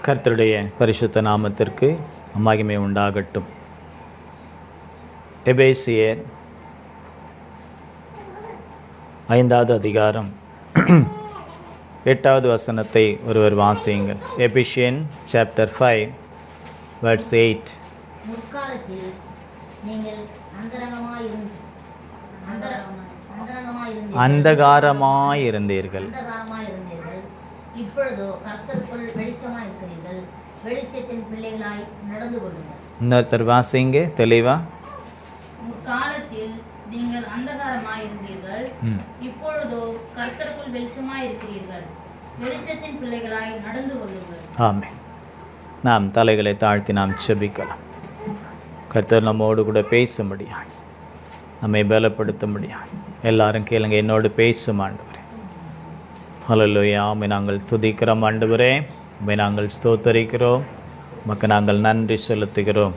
கர்த்தருடைய பரிசுத்த நாமத்திற்கு மகிமை உண்டாகட்டும். எபேசியர் 5வது அதிகாரம் 8வது வசனத்தை ஒருவர் வாசியுங்கள். Efficient chapter 5 verse 8. முற்காலத்தில் நீங்கள் அந்தகாரமாயிருந்தீர்கள், இப்பொழுதோ கர்த்தருக்குள் வெளிச்சமாயிருக்கிறீர்கள். வெளிச்சத்தின் பிள்ளைகளாய் நடந்து கொள்ளுங்கள். இன்னொருத்தர் வாசிங்க தெளிவா. முற்காலத்தில் நீங்கள் அந்தகாரமாயிருந்தீர்கள், இப்பொழுதோ கர்த்தருக்குள் வெளிச்சமாயிருக்கிறீர்கள். வெளிச்சத்தின் பிள்ளைகளாய் நடந்து கொள்ளுங்கள். ஆமென். நாம் தலைகளை தாழ்த்தி நாம் செபிக்கலாம். கர்த்தர் நம்மோடு கூட பேச முடியாது, நம்மை பலப்படுத்த முடியாது. எல்லாரும் கேளுங்க, என்னோடு பேசும் ஆண்டவரே. ஹல்லேலூயா. உம்மை நாங்கள் துதிக்கிறோம் ஆண்டவரே, உம்மை நாங்கள் ஸ்தோத்தரிக்கிறோம், உமக்கு நாங்கள் நன்றி செலுத்துகிறோம்.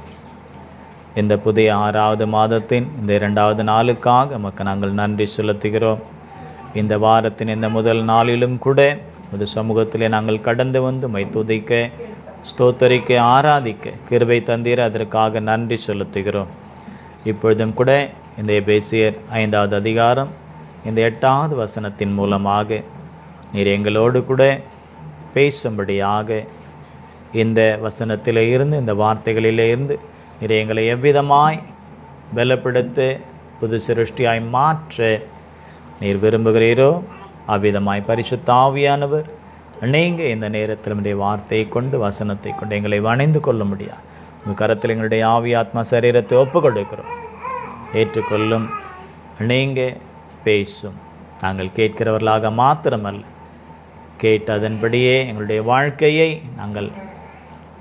இந்த புதிய 6வது மாதத்தின் இந்த 2வது நாளுக்காக உமக்கு நாங்கள் நன்றி செலுத்துகிறோம். இந்த வாரத்தின் இந்த முதல் நாளிலும் கூட இந்த சமூகத்திலே நாங்கள் கடந்து வந்து உம்மை துதிக்க, ஸ்தோத்தரிக்க, ஆராதிக்க கிருபை தந்தீர், அதற்காக நன்றி செலுத்துகிறோம். இப்பொழுதும் கூட இந்த எபேசியர் 5வது அதிகாரம் இந்த 8வது வசனத்தின் மூலமாக நீர் எங்களோடு கூட பேசும்படியாக இந்த வசனத்திலே இருந்து, இந்த வார்த்தைகளிலே இருந்து நீர் எங்களை எவ்விதமாய் பலப்படுத்த, புது சிருஷ்டியாய் மாற்ற நீர் விரும்புகிறீரோ அவ்விதமாய் பரிசுத்த ஆவியானவர் நீங்கள் இந்த நேரத்தில் நம்முடைய வார்த்தையை கொண்டு, வசனத்தை கொண்டு எங்களை வணைந்து கொள்ள முடியாது. உங்கள் கரத்தில் எங்களுடைய ஆவி ஆத்மா சரீரத்தை ஒப்பு கொடுக்கிறோம். ஏற்றுக்கொள்ளும். நீங்கள் பேசும். நாங்கள் கேட்கிறவர்களாக மாத்திரமல்ல, கேட்டு அதன்படியே எங்களுடைய வாழ்க்கையை நாங்கள்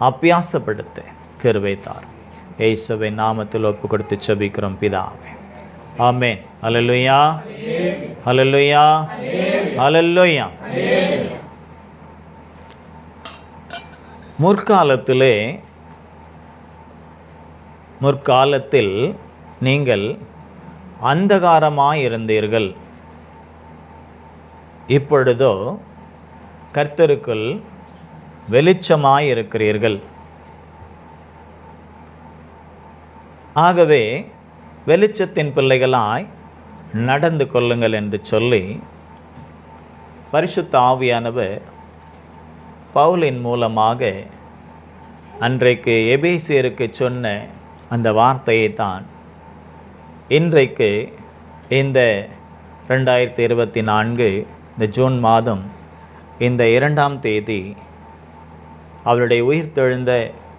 அபியாசப்படுத்த கிருபை தாரும். இயேசுவின் நாமத்தில் ஒப்பு கொடுத்து செபிக்கிறோம் பிதாவே, ஆமென். ஹல்லேலூயா, ஹல்லேலூயா, ஹல்லேலூயா. முற்காலத்தில் நீங்கள் அந்தகாரமாயிருந்தீர்கள், இப்பொழுதோ கர்த்தருக்குள் வெளிச்சமாயிருக்கிறீர்கள். ஆகவே வெளிச்சத்தின் பிள்ளைகளாய் நடந்து கொள்ளுங்கள் என்று சொல்லி பரிசுத்த ஆவியானவர் பவுலின் மூலமாக அன்றைக்கு எபேசியருக்கு சொன்ன அந்த வார்த்தையை தான் இன்றைக்கு இந்த 2024 இந்த ஜூன் மாதம் இந்த 2ஆம் தேதி அவருடைய உயிர்த்தெழுந்த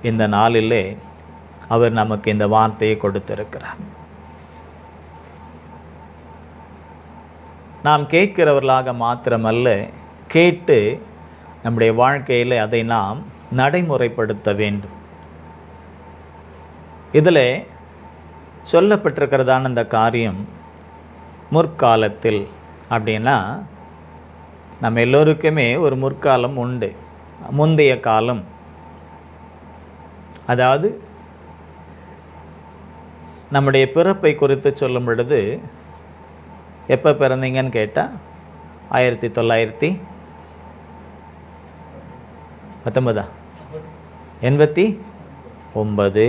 இந்த நாளிலே அவர் நமக்கு இந்த வார்த்தையை கொடுத்திருக்கிறார். நாம் கேட்கிறவர்களாக மாத்திரமல்ல, கேட்டு நம்முடைய வாழ்க்கையில் அதை நாம் நடைமுறைப்படுத்த வேண்டும். இதில் சொல்லப்பட்டிருக்கிறதான அந்த காரியம் முற்காலத்தில் அப்படின்னா, நம்ம எல்லோருக்குமே ஒரு முற்காலம் உண்டு. முந்தைய காலம், அதாவது நம்முடைய பிறப்பை குறித்து சொல்லும் பொழுது எப்போ பிறந்தீங்கன்னு கேட்டால் 1919 89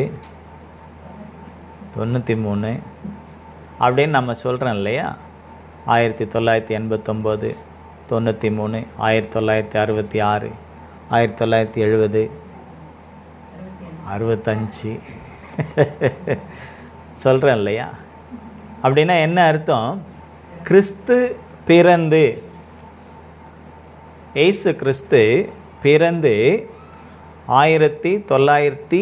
93 அப்படின்னு நம்ம சொல்கிறோம் இல்லையா. 1989, 93, 1966, 1970, 65 சொல்கிறேன் இல்லையா. அப்படின்னா என்ன அர்த்தம்? கிறிஸ்து பிறந்து, இயேசு கிறிஸ்து பிறந்து 1965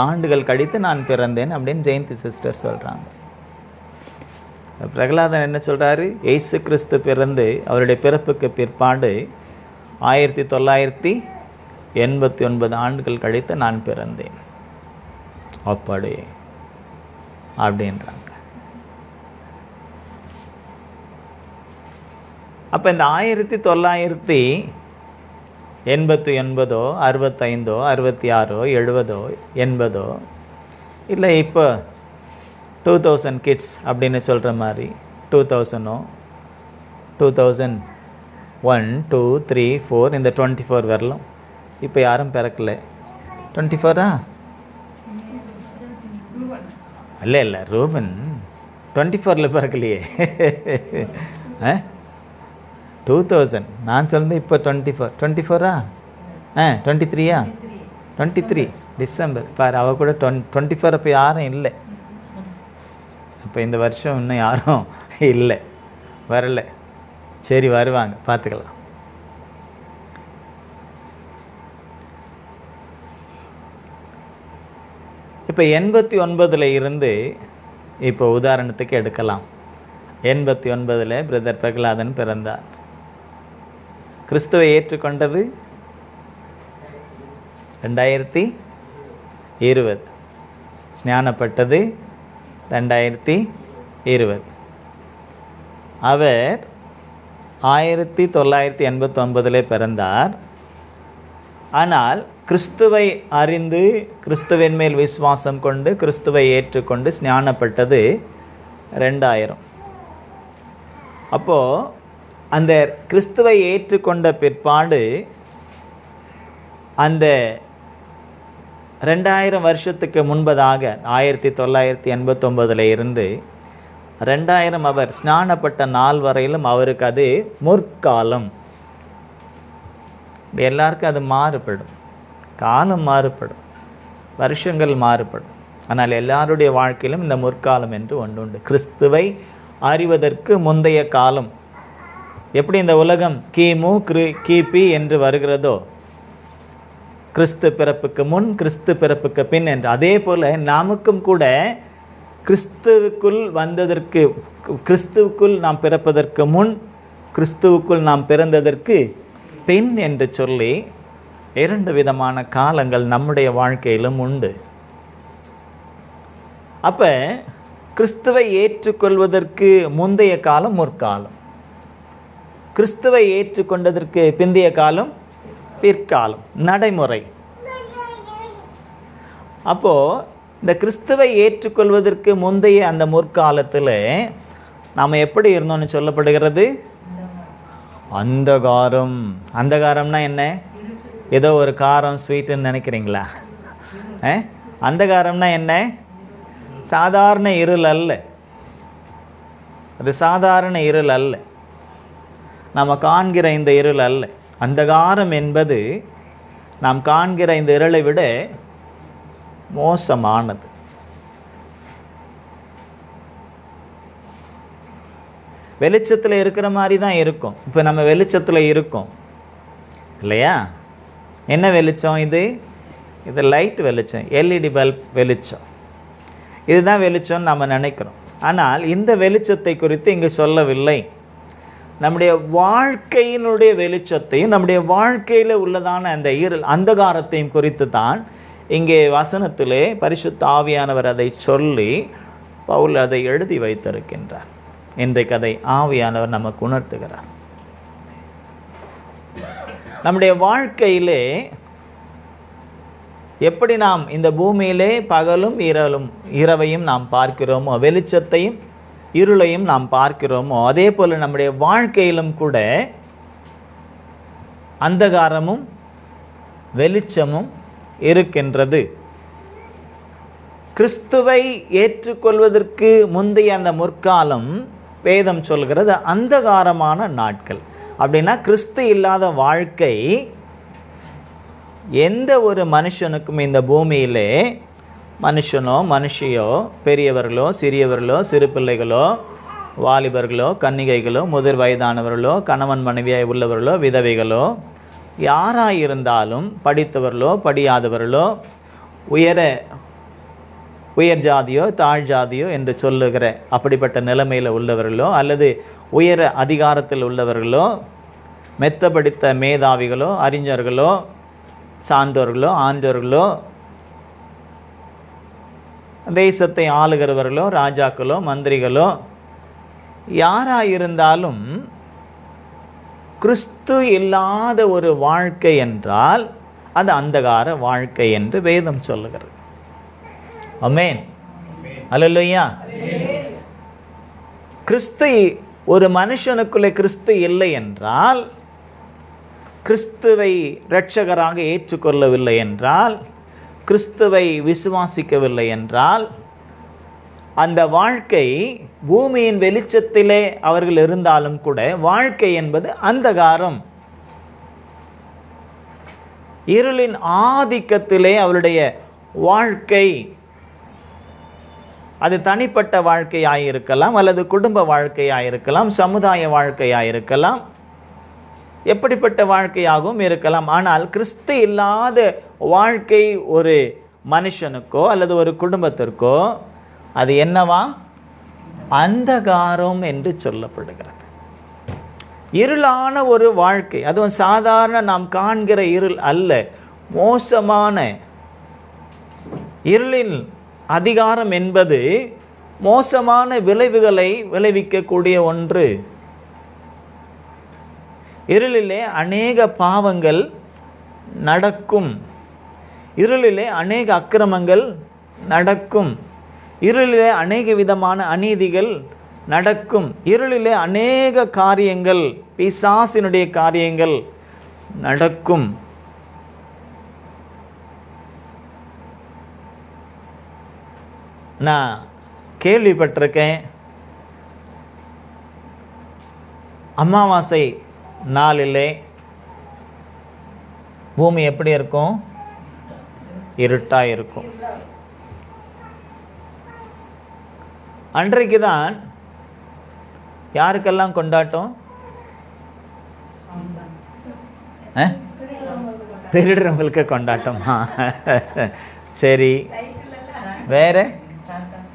ஆண்டுகள் கழித்து நான் பிறந்தேன் அப்படின்னு ஜெயந்தி சிஸ்டர் சொல்கிறாங்க. பிரகலாதன் என்ன சொல்கிறாரு? இயேசு கிறிஸ்து பிறந்து அவருடைய பிறப்புக்கு பிற்பாடு 1989 ஆண்டுகள் கழித்து நான் பிறந்தேன் அப்படி அப்படின்றாங்க. அப்போ இந்த 1989, 65, 66, 70, 80 இல்லை இப்போ 2000 கிட்ஸ் அப்படின்னு சொல்கிற மாதிரி 2000, 2001, 2, 3, 4 இந்த 24 வரலாம். இப்போ யாரும் பிறக்கல. 24 இல்லை ரூபன் 24 பிறக்கலையே. 2000 நான் சொன்னது இப்போ 24 23 23 டிசம்பர் பாரு. அவ கூட 24 அப்போ யாரும் இல்லை. இப்போ இந்த வருஷம் இன்னும் யாரும் இல்லை, வரல. சரி வருவாங்க, பார்த்துக்கலாம். இப்போ 89 இருந்து இப்போ உதாரணத்துக்கு எடுக்கலாம். 89 பிரதர் பிரகலாதன் பிறந்தார். கிறிஸ்துவை ஏற்றுக்கொண்டது 2020, ஸ்நானப்பட்டது 2020. அவர் 1989 பிறந்தார். ஆனால் கிறிஸ்துவை அறிந்து கிறிஸ்துவின் மேல் விசுவாசம் கொண்டு கிறிஸ்துவை ஏற்றுக்கொண்டு ஸ்நானப்பட்டது 2000. அப்போது அந்த கிறிஸ்துவை ஏற்றுக்கொண்ட பிற்பாடு அந்த 2000 வருஷத்துக்கு முன்பதாக 1989 இருந்து 2000 அவர் ஸ்நானப்பட்ட நாள் வரையிலும் அவருக்கு அது முற்காலம். எல்லாருக்கும் அது மாறுபடும், காலம் மாறுபடும், வருஷங்கள் மாறுபடும். ஆனால் எல்லாருடைய வாழ்க்கையிலும் இந்த முற்காலம் என்று ஒன்று உண்டு. கிறிஸ்துவை அறிவதற்கு முந்தைய காலம். எப்படி இந்த உலகம் கிமு கிபி என்று வருகிறதோ, கிறிஸ்து பிறப்புக்கு முன் கிறிஸ்து பிறப்புக்கு பின் என்று, அதே போல் நமக்கும் கூட கிறிஸ்துவுக்குள் வந்ததற்கு, கிறிஸ்துவுக்குள் நாம் பிறப்பதற்கு முன் கிறிஸ்துவுக்குள் நாம் பிறந்ததற்கு பின் என்று சொல்லி 2 விதமான காலங்கள் நம்முடைய வாழ்க்கையிலும் உண்டு. அப்போ கிறிஸ்துவை ஏற்றுக்கொள்வதற்கு முந்தைய காலம் முற்காலம், கிறிஸ்துவை ஏற்றுக்கொண்டதற்கு பிந்தைய காலம் பிற்காலம், நடைமுறை. அப்போது இந்த கிறிஸ்துவை ஏற்றுக்கொள்வதற்கு முந்தைய அந்த முற்காலத்தில் நாம் எப்படி இருந்தோம்னு சொல்லப்படுகிறது? அந்தகாரம். அந்தகாரம்னா என்ன? ஏதோ ஒரு காரம் ஸ்வீட்டுன்னு நினைக்கிறீங்களா? அந்தகாரம்னா என்ன? சாதாரண இருள் அல்ல, அது சாதாரண இருள் அல்ல, நாம் காண்கிற இந்த இருள் அல்ல. அந்தகாரம் என்பது நாம் காண்கிற இந்த இருளை விட மோசமானது. வெளிச்சத்தில் இருக்கிற மாதிரி தான் இருக்கும். இப்போ நம்ம வெளிச்சத்தில் இருக்கோம் இல்லையா? என்ன வெளிச்சம் இது? இது லைட் வெளிச்சம், எல்இடி பல்ப் வெளிச்சம். இதுதான் வெளிச்சம்னு நம்ம நினைக்கிறோம். ஆனால் இந்த வெளிச்சத்தை குறித்து இங்கு சொல்லவில்லை. நம்முடைய வாழ்க்கையினுடைய வெளிச்சத்தையும் நம்முடைய வாழ்க்கையில் உள்ளதான அந்த இருள் அந்தகாரத்தையும் குறித்து தான் இங்கே வசனத்திலே பரிசுத்த ஆவியானவர் அதை சொல்லி பவுல் அதை எழுதி வைத்திருக்கின்றார். இன்றைக்கு அதை ஆவியானவர் நமக்கு உணர்த்துகிறார். நம்முடைய வாழ்க்கையிலே எப்படி நாம் இந்த பூமியிலே பகலும் இரவையும் நாம் பார்க்கிறோமோ, வெளிச்சத்தையும் இருளையும் நாம் பார்க்கிறோமோ, அதே போல் நம்முடைய வாழ்க்கையிலும் கூட அந்தகாரமும் வெளிச்சமும் இருக்கின்றது. கிறிஸ்துவை ஏற்றுக்கொள்வதற்கு முந்தைய அந்த முற்காலம் வேதம் சொல்கிறது அந்தகாரமான நாட்கள். அப்படின்னா கிறிஸ்து இல்லாத வாழ்க்கை எந்த ஒரு மனுஷனுக்கும் இந்த பூமியிலே, மனுஷனோ மனுஷியோ, பெரியவர்களோ சிறியவர்களோ, சிறு பிள்ளைகளோ, வாலிபர்களோ கன்னிகைகளோ, முதிர் வயதானவர்களோ, கணவன் மனைவியாய் உள்ளவர்களோ, விதவைகளோ, யாராயிருந்தாலும், படித்தவர்களோ படியாதவர்களோ, உயர் ஜாதியோ தாழ் ஜாதியோ என்று சொல்லுகிற அப்படிப்பட்ட நிலைமையில் உள்ளவர்களோ, அல்லது உயர அதிகாரத்தில் உள்ளவர்களோ, மெத்த படித்த மேதாவிகளோ, அறிஞர்களோ, சான்றோர்களோ, ஆண்டோர்களோ, தேசத்தை ஆளுகிறவர்களோ, ராஜாக்களோ, மந்திரிகளோ, யாராயிருந்தாலும் கிறிஸ்து இல்லாத ஒரு வாழ்க்கை என்றால் அது அந்தகார வாழ்க்கை என்று வேதம் சொல்லுகிறது. ஆமென், அல்லேலூயா. கிறிஸ்து, ஒரு மனுஷனுக்குள்ளே கிறிஸ்து இல்லை என்றால் கிறிஸ்துவை இரட்சகராக ஏற்றுக்கொள்ளவில்லை என்றால், கிறிஸ்துவை விசுவாசிக்கவில்லை என்றால், அந்த வாழ்க்கை பூமியின் வெளிச்சத்திலே அவர்கள் இருந்தாலும் கூட வாழ்க்கை என்பது அந்தகாரம், இருளின் ஆதிக்கத்திலே அவருடைய வாழ்க்கை. அது தனிப்பட்ட வாழ்க்கையாயிருக்கலாம், அல்லது குடும்ப வாழ்க்கையாயிருக்கலாம், சமுதாய வாழ்க்கையாயிருக்கலாம், எப்படிப்பட்ட வாழ்க்கையாகவும் இருக்கலாம். ஆனால் கிறிஸ்து இல்லாத வாழ்க்கை ஒரு மனுஷனுக்கோ அல்லது ஒரு குடும்பத்திற்கோ அது என்னவா? அந்தகாரம் என்று சொல்லப்படுகிறது. இருளான ஒரு வாழ்க்கை, அதுவும் சாதாரண நாம் காண்கிற இருள் அல்ல, மோசமான இருளின் அதிகாரம் என்பது மோசமான விளைவுகளை விளைவிக்கக்கூடிய ஒன்று. இருளிலே அநேக பாவங்கள் நடக்கும், இருளிலே அநேக அக்கிரமங்கள் நடக்கும், இருளிலே அநேக விதமான அநீதிகள் நடக்கும், இருளிலே அநேக காரியங்கள், பிசாசினுடைய காரியங்கள் நடக்கும். நான் கேள்விப்பட்டிருக்கேன், அமாவாசை நாளிலே பூமி எப்படி இருக்கும்? இருட்டாக இருக்கும். அன்றைக்கு தான் யாருக்கெல்லாம் கொண்டாட்டம்? திருடுறவங்களுக்கு கொண்டாட்டமா? சரி, வேற?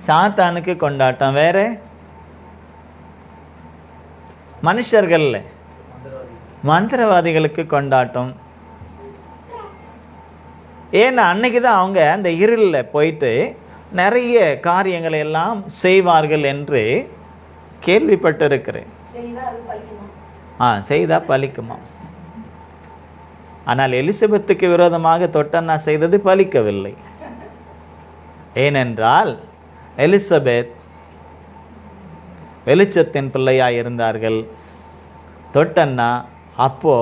சாத்தானுக்கு கொண்டாட்டம். வேற? மனுஷர்கள் மந்திரவாதிகளுக்கு கொண்டாட்டம். ஏன்னா அன்னைக்கு தான் அவங்க அந்த இருளில் போயிட்டு நிறைய காரியங்களை எல்லாம் செய்வார்கள் என்று கேள்விப்பட்டிருக்கிறேன். செய்தா பலிக்குமா? ஆனால் எலிசபெத்துக்கு விரோதமாக தொட்டன்னா செய்தது பலிக்கவில்லை. ஏனென்றால் எலிசபெத் வெளிச்சத்தின் பிள்ளையாய் இருந்தார்கள். தொட்டன்னா அப்போ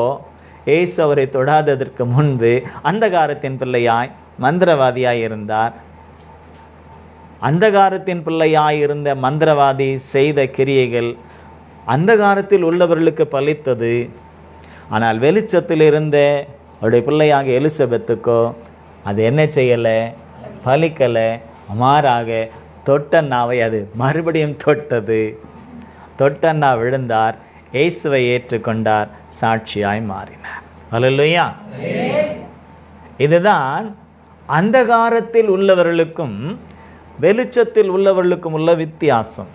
இயேசு அவரை தொடாததற்கு முன்பு அந்தகாரத்தின் பிள்ளையாய் மந்திரவாதியாய் இருந்தார். அந்தகாரத்தின் பிள்ளையாய் இருந்த மந்திரவாதி செய்த கிரியைகள் அந்தகாரத்தில் உள்ளவர்களுக்கு பலித்தது. ஆனால் வெளிச்சத்தில் இருந்த அவருடைய பிள்ளையாக எலிசபெத்துக்கோ அது என்ன செய்யலை? பலிக்கலை. மாறாக தொட்டன்னாவை அது மறுபடியும் தொட்டது. தொட்டன்னா விழுந்தார், இயேசுவை ஏற்றுக்கொண்டார், சாட்சியாய் மாறினார். அல்லேலூயா. இதுதான் அந்தகாரத்தில் உள்ளவர்களுக்கும் வெளிச்சத்தில் உள்ளவர்களுக்கும் உள்ள வித்தியாசம்.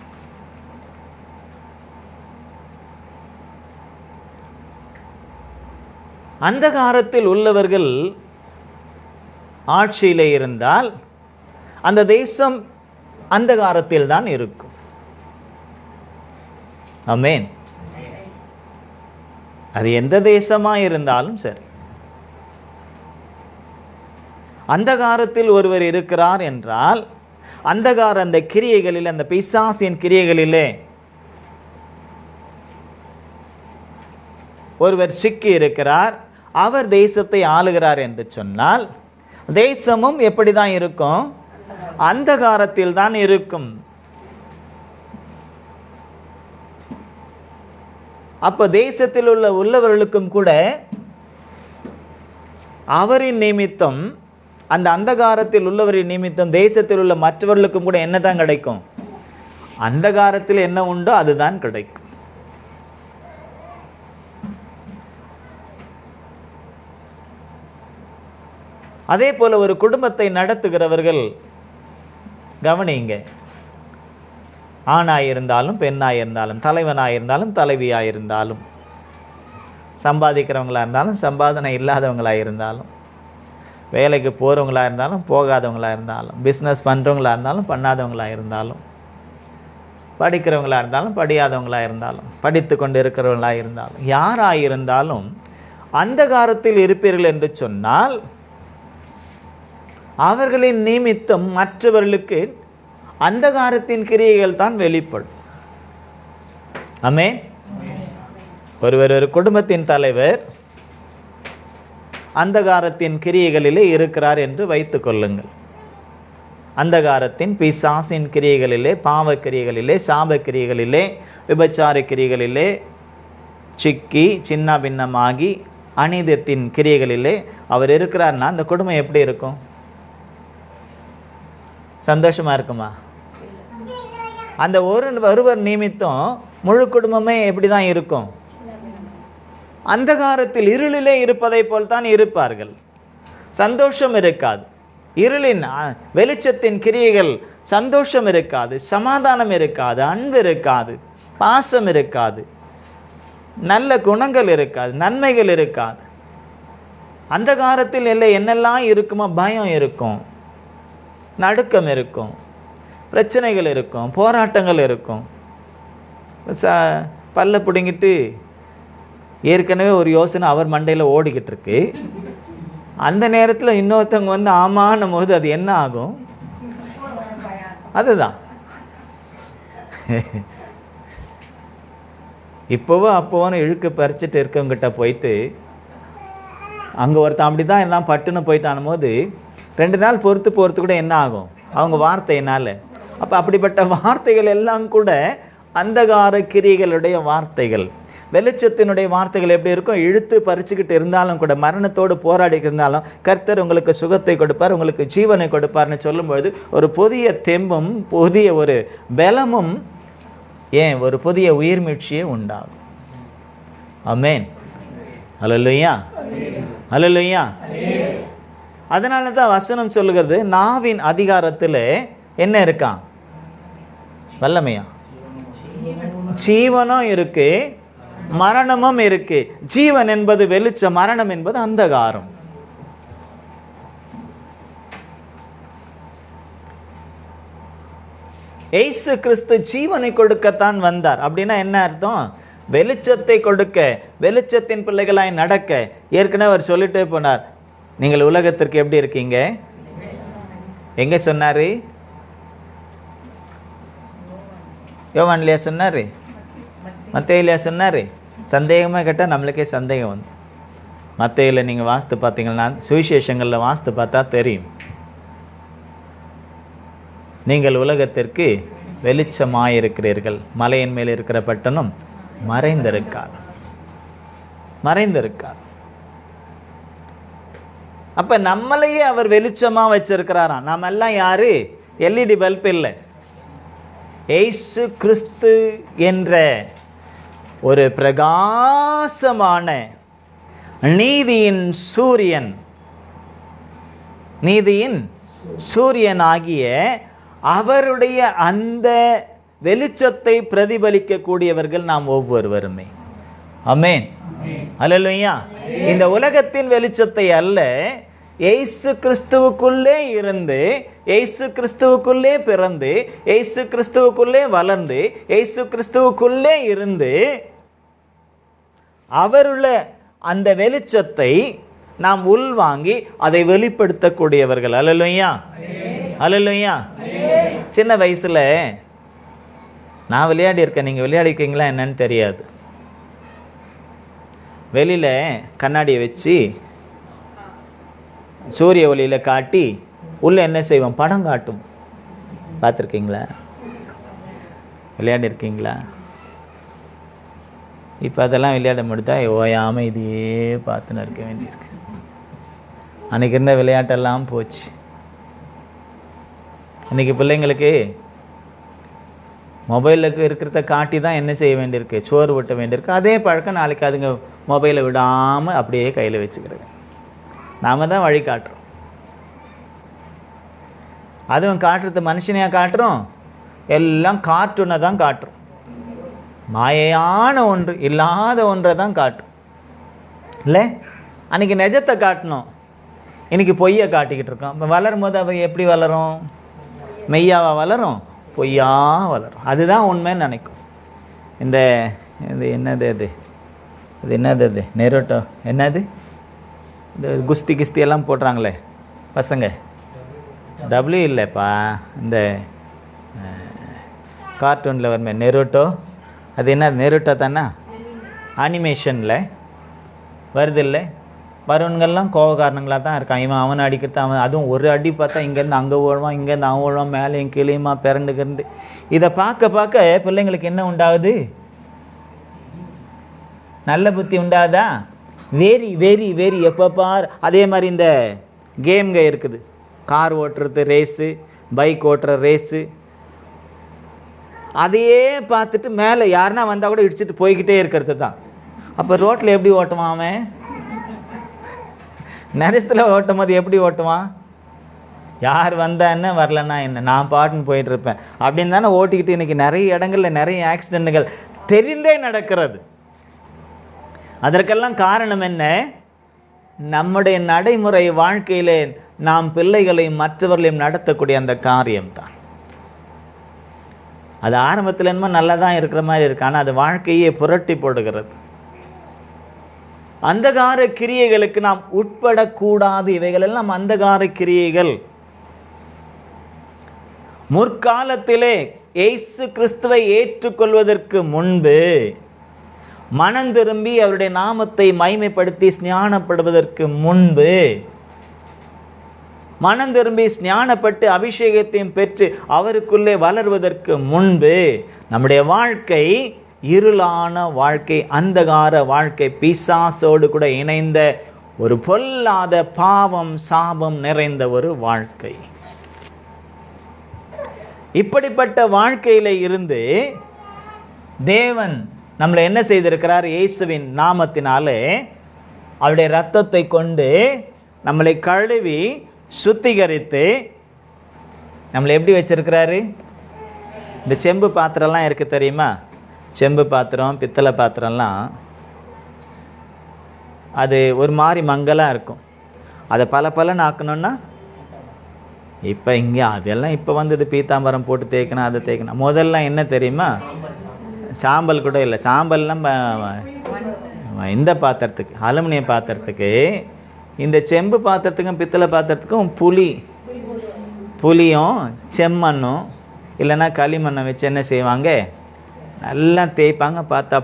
அந்தகாரத்தில் உள்ளவர்கள் ஆட்சியிலே இருந்தால் அந்த தேசம் அந்தகாரத்தில் தான் இருக்கும். ஆமென். அது எந்த தேசமாக இருந்தாலும் சரி, அந்தகாரத்தில் ஒருவர் இருக்கிறார் என்றால் அந்தகார அந்த கிரியைகளில், அந்த பிசாசின் கிரியைகளிலே ஒருவர் சிக்கி இருக்கிறார், அவர் தேசத்தை ஆளுகிறார் என்று சொன்னால் தேசமும் எப்படி தான் இருக்கும்? அந்தகாரத்தில் தான் இருக்கும். அப்ப தேசத்தில் உள்ளவர்களுக்கும் கூட அவரின் நிமித்தம், அந்த அந்தகாரத்தில் உள்ளவரின் நிமித்தம் தேசத்தில் உள்ள மற்றவர்களுக்கும் கூட என்ன தான் கிடைக்கும்? அந்தகாரத்தில் என்ன உண்டோ அதுதான் கிடைக்கும். அதே போல ஒரு குடும்பத்தை நடத்துகிறவர்கள் கவனிங்க, ஆணாயிருந்தாலும் பெண்ணாயிருந்தாலும், தலைவனாயிருந்தாலும் தலைவியாயிருந்தாலும், சம்பாதிக்கிறவங்களா இருந்தாலும் சம்பாதனை இல்லாதவங்களாக இருந்தாலும், வேலைக்கு போகிறவங்களாக இருந்தாலும் போகாதவங்களாக இருந்தாலும், பிஸ்னஸ் பண்ணுறவங்களாக இருந்தாலும் பண்ணாதவங்களாக இருந்தாலும், படிக்கிறவங்களாக இருந்தாலும் படியாதவங்களாக இருந்தாலும், படித்து கொண்டு இருக்கிறவங்களாக இருந்தாலும், யாராக இருந்தாலும் அந்தகாரத்தில் இருப்பீர்கள் என்று சொன்னால் அவர்களின் நிமித்தம் மற்றவர்களுக்கு அந்தகாரத்தின் கிரியைகள் தான் வெளிப்படும். ஆமென். ஒருவர் ஒரு குடும்பத்தின் தலைவர், அந்தகாரத்தின் கிரியைகளிலே இருக்கிறார் என்று வைத்து கொள்ளுங்கள். அந்தகாரத்தின் பிசாசின் கிரியைகளிலே, பாவ கிரியைகளிலே, சாப கிரியைகளிலே, விபச்சார கிரியைகளிலே சிக்கி சின்ன பின்னமாகி அநீதத்தின் கிரியைகளிலே அவர் இருக்கிறார்னா அந்த குடும்பம் எப்படி இருக்கும்? சந்தோஷமா இருக்குமா? அந்த ஒருவர் நிமித்தம் முழு குடும்பமே எப்படி தான் இருக்கும்? அந்தகாரத்தில் இருளிலே இருப்பதை போல் தான் இருப்பார்கள். சந்தோஷம் இருக்காது. இருளின் வெளிச்சத்தின் கிரியைகள் சந்தோஷம் இருக்காது, சமாதானம் இருக்காது, அன்பு இருக்காது, பாசம் இருக்காது, நல்ல குணங்கள் இருக்காது, நன்மைகள் இருக்காது. அந்தகாரத்தில் இல்லை என்னெல்லாம் இருக்குமோ, பயம் இருக்கும், நடுக்கம் இருக்கும், பிரச்சனைகள் இருக்கும், போராட்டங்கள் இருக்கும். பல்ல பிடுங்கிட்டு ஏற்கனவே ஒரு யோசனை அவர் மண்டையில் ஓடிக்கிட்டு இருக்கு. அந்த நேரத்தில் இன்னொருத்தவங்க வந்து ஆமான்னும் போது அது என்ன ஆகும்? அதுதான் இப்போவோ அப்போவோன்னு இழுக்கு பறிச்சுட்டு இருக்கவங்கிட்ட போயிட்டு அங்கே ஒருத்தன் அப்படி தான் எல்லாம் பட்டுன்னு போயிட்டானும் போது 2 நாள் பொறுத்து போகிறது கூட என்ன ஆகும்? அவங்க வார்த்தையினால். அப்போ அப்படிப்பட்ட வார்த்தைகள் எல்லாம் கூட அந்தகார கிரியைகளுடைய வார்த்தைகள். வெளிச்சத்தினுடைய வார்த்தைகள் எப்படி இருக்கும்? இழுத்து பறிச்சுக்கிட்டு இருந்தாலும் கூட, மரணத்தோடு போராடி இருந்தாலும் கர்த்தர் உங்களுக்கு சுகத்தை கொடுப்பார், உங்களுக்கு ஜீவனை கொடுப்பார்னு சொல்லும்பொழுது ஒரு புதிய தெம்பும் புதிய ஒரு பலமும் ஒரு புதிய உயிர் மீட்சியே உண்டாகும். ஆமென். அல்லேலூயா, அல்லேலூயா. அதனால தான் வசனம் சொல்லுகிறது, நாவின் அதிகாரத்தில் என்ன இருக்கான்? வல்லமையா? ஜீவனும் இருக்கு, மரணமும் இருக்கு. ஜீவன் என்பது வெளிச்சம், மரணம் என்பது அந்தகாரம். இயேசு கிறிஸ்து ஜீவனை கொடுக்கத்தான் வந்தார். அப்படின்னா என்ன அர்த்தம்? வெளிச்சத்தை கொடுக்க, வெளிச்சத்தின் பிள்ளைகளாய் நடக்க. ஏற்கனவே அவர் சொல்லிட்டே போனார், நீங்கள் உலகத்திற்கு எப்படி இருக்கீங்க? எங்க சொன்னாரு? யோவான்லையா சொன்னாரு? மத்தேயுலையா சொன்னாரு? சந்தேகமாக கேட்டால் நம்மளுக்கே சந்தேகம் வந்து. மத்தேயுல நீங்கள் வாஸ்து பார்த்தீங்கன்னா, சுவிசேஷங்களில் வாஸ்து பார்த்தா தெரியும், நீங்கள் உலகத்திற்கு வெளிச்சமாயிருக்கிறீர்கள், மலையின் மேல் இருக்கிற பட்டணம் மறைந்திருக்கார், மறைந்திருக்கார். அப்ப நம்மளையே அவர் வெளிச்சமா வச்சிருக்கிறாராம். நாம எல்லாம் யாரு? எல்இடி பல்ப் இல்லை, இயேசு கிறிஸ்து என்ற ஒரு பிரகாசமான நீதியின் சூரியன், நீதியின் சூரியனாகிய அவருடைய அந்த வெளிச்சத்தை பிரதிபலிக்க கூடியவர்கள் நாம் ஒவ்வொருவருமே. ஆமென். அல்லேலூயா. இந்த உலகத்தின் வெளிச்சத்தை அல்ல, இயேசு கிறிஸ்துவுக்குள்ளே இருந்து, இயேசு கிறிஸ்துவுக்குள்ளே பிறந்து, இயேசு கிறிஸ்துவுக்குள்ளே வளர்ந்து, இயேசு கிறிஸ்துவுக்குள்ளே இருந்து அவருள்ள அந்த வெளிச்சத்தை நாம் உள்வாங்கி அதை வெளிப்படுத்தக்கூடியவர்கள். அல்லேலூயா, அல்லேலூயா. சின்ன வயசுல நான் விளையாடி இருக்கேன், நீங்க விளையாடி இருக்கீங்களா என்னன்னு தெரியாது. வெளியில கண்ணாடியை வச்சு சூரிய ஒளியில காட்டி உள்ள என்ன செய்வோம்? படம் காட்டும். பார்த்துருக்கீங்களா? விளையாடி இருக்கீங்களா? இப்போ அதெல்லாம் விளையாட முடியுதா? ஓயாமல் இதையே பார்த்துன்னு இருக்க வேண்டியிருக்கு. அன்றைக்கி இருந்த விளையாட்டெல்லாம் போச்சு. இன்றைக்கி பிள்ளைங்களுக்கு மொபைலுக்கு இருக்கிறத காட்டி தான் என்ன செய்ய வேண்டியிருக்கு? சோறு ஊட்ட வேண்டியிருக்கு. அதே பழக்கம் நாளைக்கு அதுங்க மொபைலை விடாமல் அப்படியே கையில் வச்சுக்கிறது. நாம் தான் வழி காட்டுறோம். அதுவும் காட்டுறது மனுஷனையாக காட்டுறோம்? எல்லாம் கார்ட்டூனை தான் காட்டுறோம். மாயையான ஒன்று, இல்லாத ஒன்றை தான் காட்டும். இல்லை, அன்றைக்கி நிஜத்தை காட்டணும், இன்றைக்கி பொய்யை காட்டிக்கிட்டு இருக்கோம். இப்போ வளரும் போது அவ எப்படி வளரும்? மெய்யாவா வளரும்? பொய்யா வளரும். அதுதான் உண்மைன்னு நினைக்கும். இந்த இது என்னது அது? இது என்னது அது? நெரோட்டோ என்னது? இந்த குஸ்தி கிஸ்தி எல்லாம் போடுறாங்களே பசங்க, டபிள்யூ இல்லைப்பா, இந்த கார்ட்டூனில் வருமே நெரோட்டோ, அது என்ன? நெரோட்டோ தானே? அனிமேஷனில் வருது இல்லை? வருவன்கள்லாம் கோபக்காரனுங்களாக தான் இருக்கான். இவன் அவனை அடிக்கிறது, அவன் அதுவும் ஒரு அடி பார்த்தா இங்கேருந்து அங்கே ஓடுவான், இங்கேருந்து அவன் ஓடுவான், மேலேயும் கிளியுமா பிறண்டுக்கிண்டு. இதை பார்க்க பார்க்க பிள்ளைங்களுக்கு என்ன உண்டாகுது? நல்ல புத்தி உண்டாதா? வெறி வெறி வெறி எப்போ பார். அதே மாதிரி இந்த கேம்ங்க இருக்குது, கார் ஓட்டுறது ரேஸு, பைக் ஓட்டுற ரேஸு, அதையே பார்த்துட்டு மேலே யாருன்னா வந்தால் கூட இடிச்சிட்டு போய்கிட்டே இருக்கிறது தான். அப்போ ரோட்டில் எப்படி ஓட்டுவான் அவன்? நரிசத்தில் ஓட்டும் போது எப்படி ஓட்டுவான்? யார் வந்தா என்ன, வரலன்னா என்ன, நான் பாட்டுன்னு போயிட்டுருப்பேன் அப்படின்னு தானே ஓட்டிக்கிட்டு. இன்றைக்கி நிறைய இடங்களில் நிறைய ஆக்சிடெண்ட்டுகள் தெரிந்தே நடக்கிறது. அதற்கெல்லாம் காரணம் என்ன? நம்முடைய நடைமுறை வாழ்க்கையிலே நாம் பிள்ளைகளையும் மற்றவர்களையும் நடத்தக்கூடிய அந்த காரியம்தான். அது ஆரம்பத்தில் என்னமோ நல்லா தான் இருக்கிற மாதிரி இருக்கு, ஆனால் அது வாழ்க்கையே புரட்டி போடுகிறது. அந்தகார கிரியைகளுக்கு நாம் உட்படக்கூடாது. இவைகள் எல்லாம் அந்தகார கிரியைகள். முற்காலத்திலே இயேசு கிறிஸ்துவை ஏற்றுக்கொள்வதற்கு முன்பு மனம் திரும்பி அவருடைய நாமத்தை மகிமைப்படுத்தி ஸ்நானப்படுவதற்கு முன்பு, மனம் திரும்பி ஸ்நானப்பட்டு அபிஷேகத்தையும் பெற்று அவருக்குள்ளே வளர்வதற்கு முன்பு நம்முடைய வாழ்க்கை இருளான வாழ்க்கை, அந்தகார வாழ்க்கை, பிசாசோடு கூட இணைந்த ஒரு பொல்லாத பாவம் சாபம் நிறைந்த ஒரு வாழ்க்கை. இப்படிப்பட்ட வாழ்க்கையில இருந்து தேவன் நம்மளை என்ன செய்திருக்கிறார்? இயேசுவின் நாமத்தினாலே அவருடைய இரத்தத்தை கொண்டு நம்மளை கழுவி சுத்திகரித்து நம்மளை எப்படி வச்சிருக்கிறாரு? இந்த செம்பு பாத்திரம்லாம் இருக்கு தெரியுமா? செம்பு பாத்திரம், பித்தளை பாத்திரம்லாம் அது ஒரு மாதிரி மங்கலாக இருக்கும். அதை பலன்னு ஆக்கணும்னா இப்போ இங்கே அதெல்லாம் இப்போ வந்தது, பீத்தாம்பரம் போட்டு தேய்க்கணும், அதை தேய்க்கணும். முதல்ல என்ன தெரியுமா? சாம்பல் கூட இல்லை. சாம்பல்லாம் இந்த பாத்திரத்துக்கு, அலுமினிய பாத்திரத்துக்கு, இந்த செம்பு பாத்திரத்துக்கும் பித்தளை பாத்திரத்துக்கும் புளியும் செம்மண்ணும் இல்லைன்னா களிமண்ணை வச்சு என்ன செய்வாங்க? நல்லா தேய்ப்பாங்க. பார்த்தா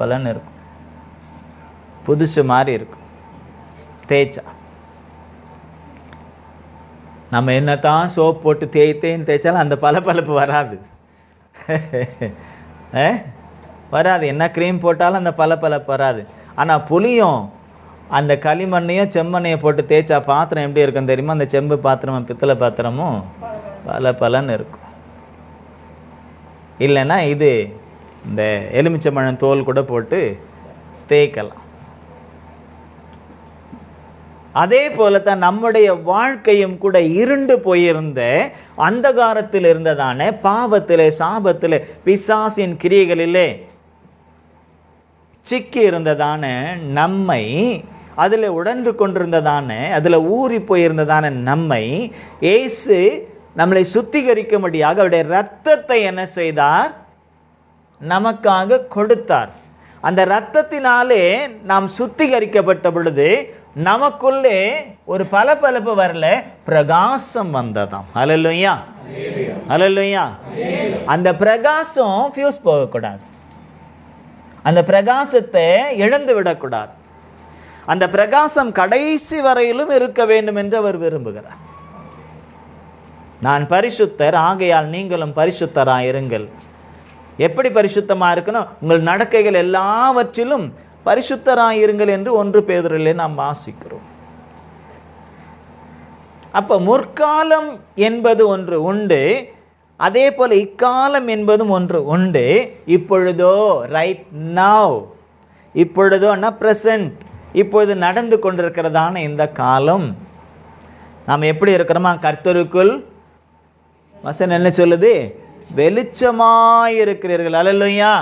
பலன்னு இருக்கும், புதுசு மாதிரி இருக்கும் தேய்ச்சா. நம்ம என்னத்தான் சோப் போட்டு தேய்த்தேன்னு தேய்ச்சாலும் அந்த பளபளப்பு வராது. வராது. என்ன க்ரீம் போட்டாலும் அந்த பளபளப்பு வராது. ஆனால் புளியும் அந்த களிமண்ணையும் செம்மண்ணையும் போட்டு தேய்ச்சா பாத்திரம் எப்படி இருக்கும் தெரியுமா? அந்த செம்பு பாத்திரமும் பித்தளை பாத்திரமும் பலன்னு இருக்கும். இல்லைன்னா இது இந்த எலுமிச்சம்பழம் தோல் கூட போட்டு தேய்க்கலாம். அதே போலத்தான் நம்முடைய வாழ்க்கையும் கூட இருண்டு போயிருந்த அந்தகாரத்தில் இருந்ததான பாவத்திலே, சாபத்திலே, பிசாசின் கிரியைகளிலே சிக்கி இருந்ததான நம்மை, அதில் உடன்று கொண்டிருந்ததான, அதில் ஊறி போயிருந்ததான நம்மை இயேசு நம்மளை சுத்திகரிக்கும்படியாக அவருடைய இரத்தத்தை என்ன செய்தார்? நமக்காக கொடுத்தார். அந்த இரத்தத்தினாலே நாம் சுத்திகரிக்கப்பட்ட பொழுது நமக்குள்ளே ஒரு பளபளப்பு வரல, பிரகாசம் வந்ததாம். ஹல்லேலூயா, ஹல்லேலூயா. அந்த பிரகாசம் ஃபியூஸ் போகக்கூடாது. அந்த பிரகாசத்தை இழந்து விடக்கூடாது. அந்த பிரகாசம் கடைசி வரையிலும் இருக்க வேண்டும் என்று அவர் விரும்புகிறார். நான் பரிசுத்தர், ஆகையால் நீங்களும் பரிசுத்தராயிருங்கள். எப்படி பரிசுத்தமாக இருக்கணும்? உங்கள் நடக்கைகள் எல்லாவற்றிலும் பரிசுத்தராயிருங்கள் என்று 1 பேதுருவிலே நாம் வாசிக்கிறோம். அப்போ முற்காலம் என்பது ஒன்று உண்டு, அதே போல இக்காலம் என்பதும் ஒன்று உண்டு. இப்பொழுதோ, ரைட் நவ், இப்பொழுதோன்னா பிரசன்ட், இப்பொழுது நடந்து கொண்டிருக்கிறதான இந்த காலம் நாம் எப்படி இருக்கிறோமா? கர்த்தருக்குள் வசனம் என்ன சொல்லுது? வெளிச்சமாயிருக்கிறீர்கள். அல்லேலூயா.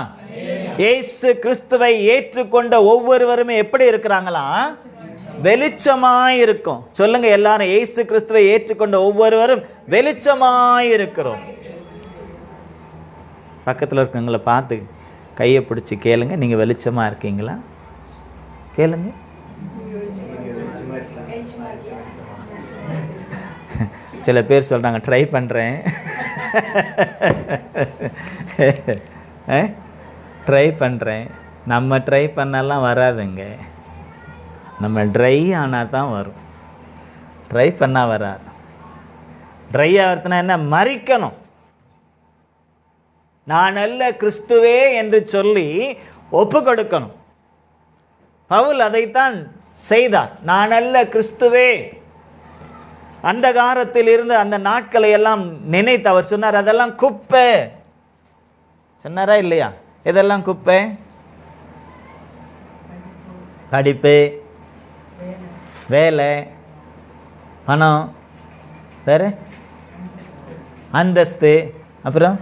இயேசு கிறிஸ்துவை ஏற்றுக்கொண்ட ஒவ்வொருவருமே எப்படி இருக்கிறாங்களா? வெளிச்சமாயிருக்கும். சொல்லுங்க எல்லாரும், இயேசு கிறிஸ்துவை ஏற்றுக்கொண்ட ஒவ்வொருவரும் வெளிச்சமாயிருக்கிறோம். பக்கத்தில் இருக்கவங்களை பார்த்து கையை பிடிச்சி கேளுங்க, நீங்க வெளிச்சமா இருக்கீங்களா? கேளுங்க. சில பேர் சொல்றாங்க ட்ரை பண்றேன். ட்ரை பண்ணுறேன். நம்ம ட்ரை பண்ணலாம் வராதுங்க. நம்ம ட்ரை ஆனால் தான் வரும், ட்ரை பண்ணால் வராது. ட்ரை ஆகிறதுனா என்ன? மறிக்கணும். நான் அல்ல கிறிஸ்துவே என்று சொல்லி ஒப்பு கொடுக்கணும். பவுல் அதைத்தான் செய்தார். நான் அல்ல கிறிஸ்துவே. அந்த காலத்தில் இருந்து அந்த நாட்களை எல்லாம் நினைத்து அவர் சொன்னார், அதெல்லாம் குப்பை சொன்னாரா இல்லையா? இதெல்லாம் குப்பை. படிப்பு, வேலை, பணம், வேற அந்தஸ்து, அப்புறம்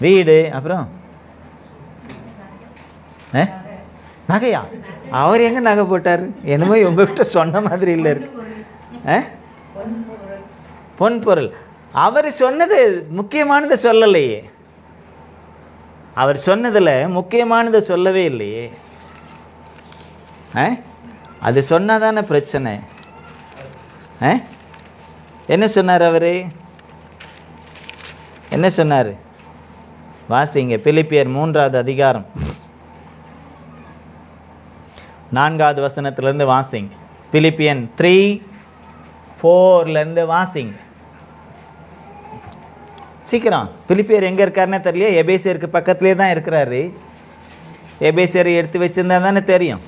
வீடு, அப்புறம் நகையா? அவர் எங்க நகை போட்டார்? என்னமோ உங்ககிட்ட சொன்ன மாதிரி இல்லை இருக்கு. பொன் பொருள். அவர் சொன்னது முக்கியமானதை சொல்லலையே. அவர் சொன்னதில் முக்கியமானதை சொல்லவே இல்லையே. அது சொன்னாதானே பிரச்சனை. என்ன சொன்னார் அவர்? என்ன சொன்னார்? வாசிங்க, பிலிப்பியர் 3வது அதிகாரம் 4வது வசனத்திலிருந்து வாசிங்க. பிலிப்பியன் 3:4 வாசிங்க. சீக்கிரம். பிலிப்பியர் எங்கே இருக்காருன்னு தெரியல. எபேசியருக்கு பக்கத்துலேயே தான் இருக்கிறாரு. எபேசியரை எடுத்து வச்சிருந்தா தானே தெரியும்.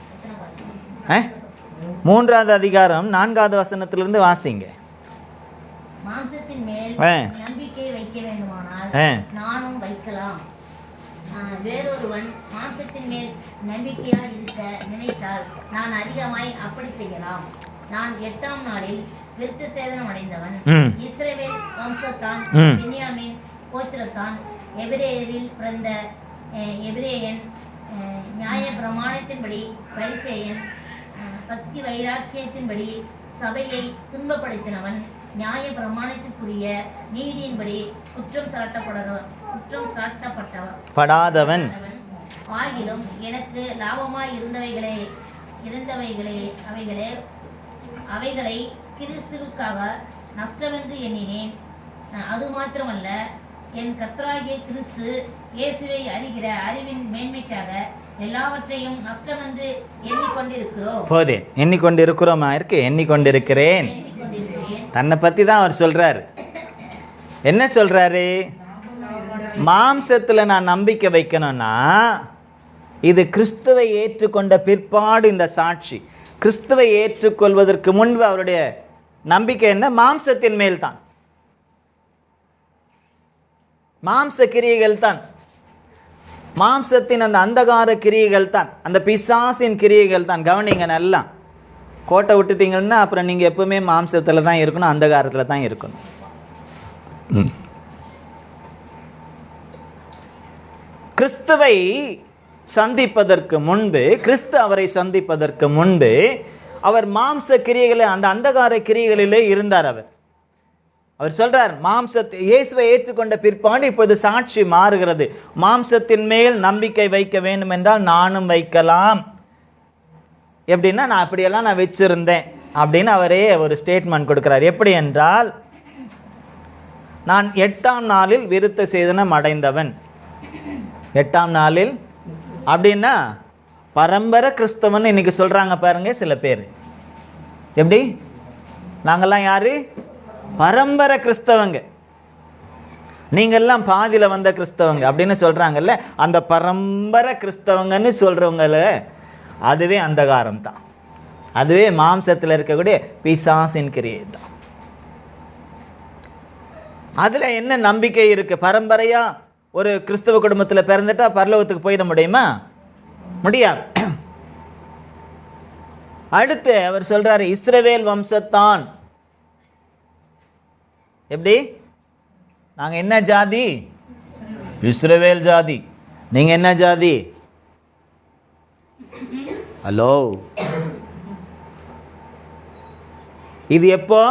3வது அதிகாரம் 4வது வசனத்திலிருந்து வாசிங்க. மாம்சத்தின் மேல் நம்பிக்கை வைக்க வேண்டுமானால் நானும் வைக்கலாம். வேறொருவன் மாம்சத்தின் மேல் நம்பிக்கையாய் இருக்க நினைத்தால் நான் அதிகமாய் அப்படி செய்யலாம். நான் 8ஆம் நாளில் விருத்த சேதனம் அடைந்தவன். இஸ்ரவேல் வம்சத்தான், பென்யாமீன் கோத்திரத்தான், எபிரேயரில் பிறந்த எபிரேயன், நியாய பிரமாணத்தின்படி பரிசேயன், பக்தி வைராக்கியத்தின்படி சபையை துன்பப்படுத்தினவன், நியாய பிரமாணத்திற்குரிய நீதியின்படி குற்றம் சாட்டப்படாதவன் ஆகிலும் எனக்கு லாபமாய் அவைகளை கிறிஸ்துவுக்காக நஷ்டமென்று எண்ணினேன். அது மாத்திரமல்ல, என் கர்த்தராகிய கிறிஸ்து இயேசுவை அறிகிற அறிவின் மேன்மைக்காக எல்லாவற்றையும் நஷ்டமென்று எண்ணிக்கொண்டிருக்கிறோம். போதேன் எண்ணிக்கொண்டிருக்கிறோமா இருக்கு? எண்ணிக்கொண்டிருக்கிறேன். தன்னை பற்றி தான் அவர் சொல்றாரு. என்ன சொல்றாரு? மாம்சத்தில் நான் நம்பிக்கை வைக்கணும்னா இது கிறிஸ்துவை ஏற்றுக்கொண்ட பிற்பாடு இந்த சாட்சி. கிறிஸ்துவை ஏற்றுக்கொள்வதற்கு முன்பு அவருடைய நம்பிக்கை என்ன? மாம்சத்தின் மேல் தான், மாம்ச கிரியைகள் தான், மாம்சத்தின் அந்த அந்தகார கிரியைகள் தான், அந்த பிசாசின் கிரியைகள் தான். கவனிங்க நல்லா. கோட்டை விட்டுட்டீங்கன்னா அப்புறம் நீங்கள் எப்பவுமே மாம்சத்தில் தான் இருக்கணும், அந்தகாரத்தில் தான் இருக்கணும். கிறிஸ்துவை சந்திப்பதற்கு முன்பு, கிறிஸ்து அவரை சந்திப்பதற்கு முன்பு அவர் மாம்ச கிரியைகளை, அந்த அந்தகார கிரியைகளிலே இருந்தார். அவர் சொல்றார், இயேசுவை ஏற்றுக்கொண்ட பிற்பாடு இப்போது சாட்சி மாறுகிறது. மாம்சத்தின் மேல் நம்பிக்கை வைக்க வேண்டும் என்றால் நானும் வைக்கலாம். எப்படின்னா, நான் அப்படியெல்லாம் நான் வச்சிருந்தேன் அப்படின்னு அவரே ஒரு ஸ்டேட்மெண்ட் கொடுக்கிறார். எப்படி என்றால், நான் 8ஆம் நாளில் விருத்த சேதனம் அடைந்தவன். 8ஆம் நாளில் அப்படின்னா பரம்பரை கிறிஸ்தவன் இன்னைக்கு சொல்றாங்க பாருங்க சில பேர். எப்படி? நாங்கெல்லாம் யாரு? பரம்பரை கிறிஸ்தவங்க. நீங்கெல்லாம் பாதியில் வந்த கிறிஸ்தவங்க அப்படின்னு சொல்றாங்கல்ல, அந்த பரம்பரை கிறிஸ்தவங்கன்னு சொல்றவங்கள அதுவே அந்தகாரம் தான். அதுவே மாம்சத்தில் இருக்கக்கூடிய பிசாசின் கிரியை தான். அதுல என்ன நம்பிக்கை இருக்கு? பரம்பரையா ஒரு கிறிஸ்தவ குடும்பத்தில் பிறந்துட்டா பரலோகத்துக்கு போயிட முடியுமா? முடியாது. அடுத்து அவர் சொல்றாரு, இஸ்ரவேல் வம்சத்தான். எப்படி? நாங்க என்ன ஜாதி? இஸ்ரவேல் ஜாதி. நீங்க என்ன ஜாதி? ஹலோ, இது எப்போ?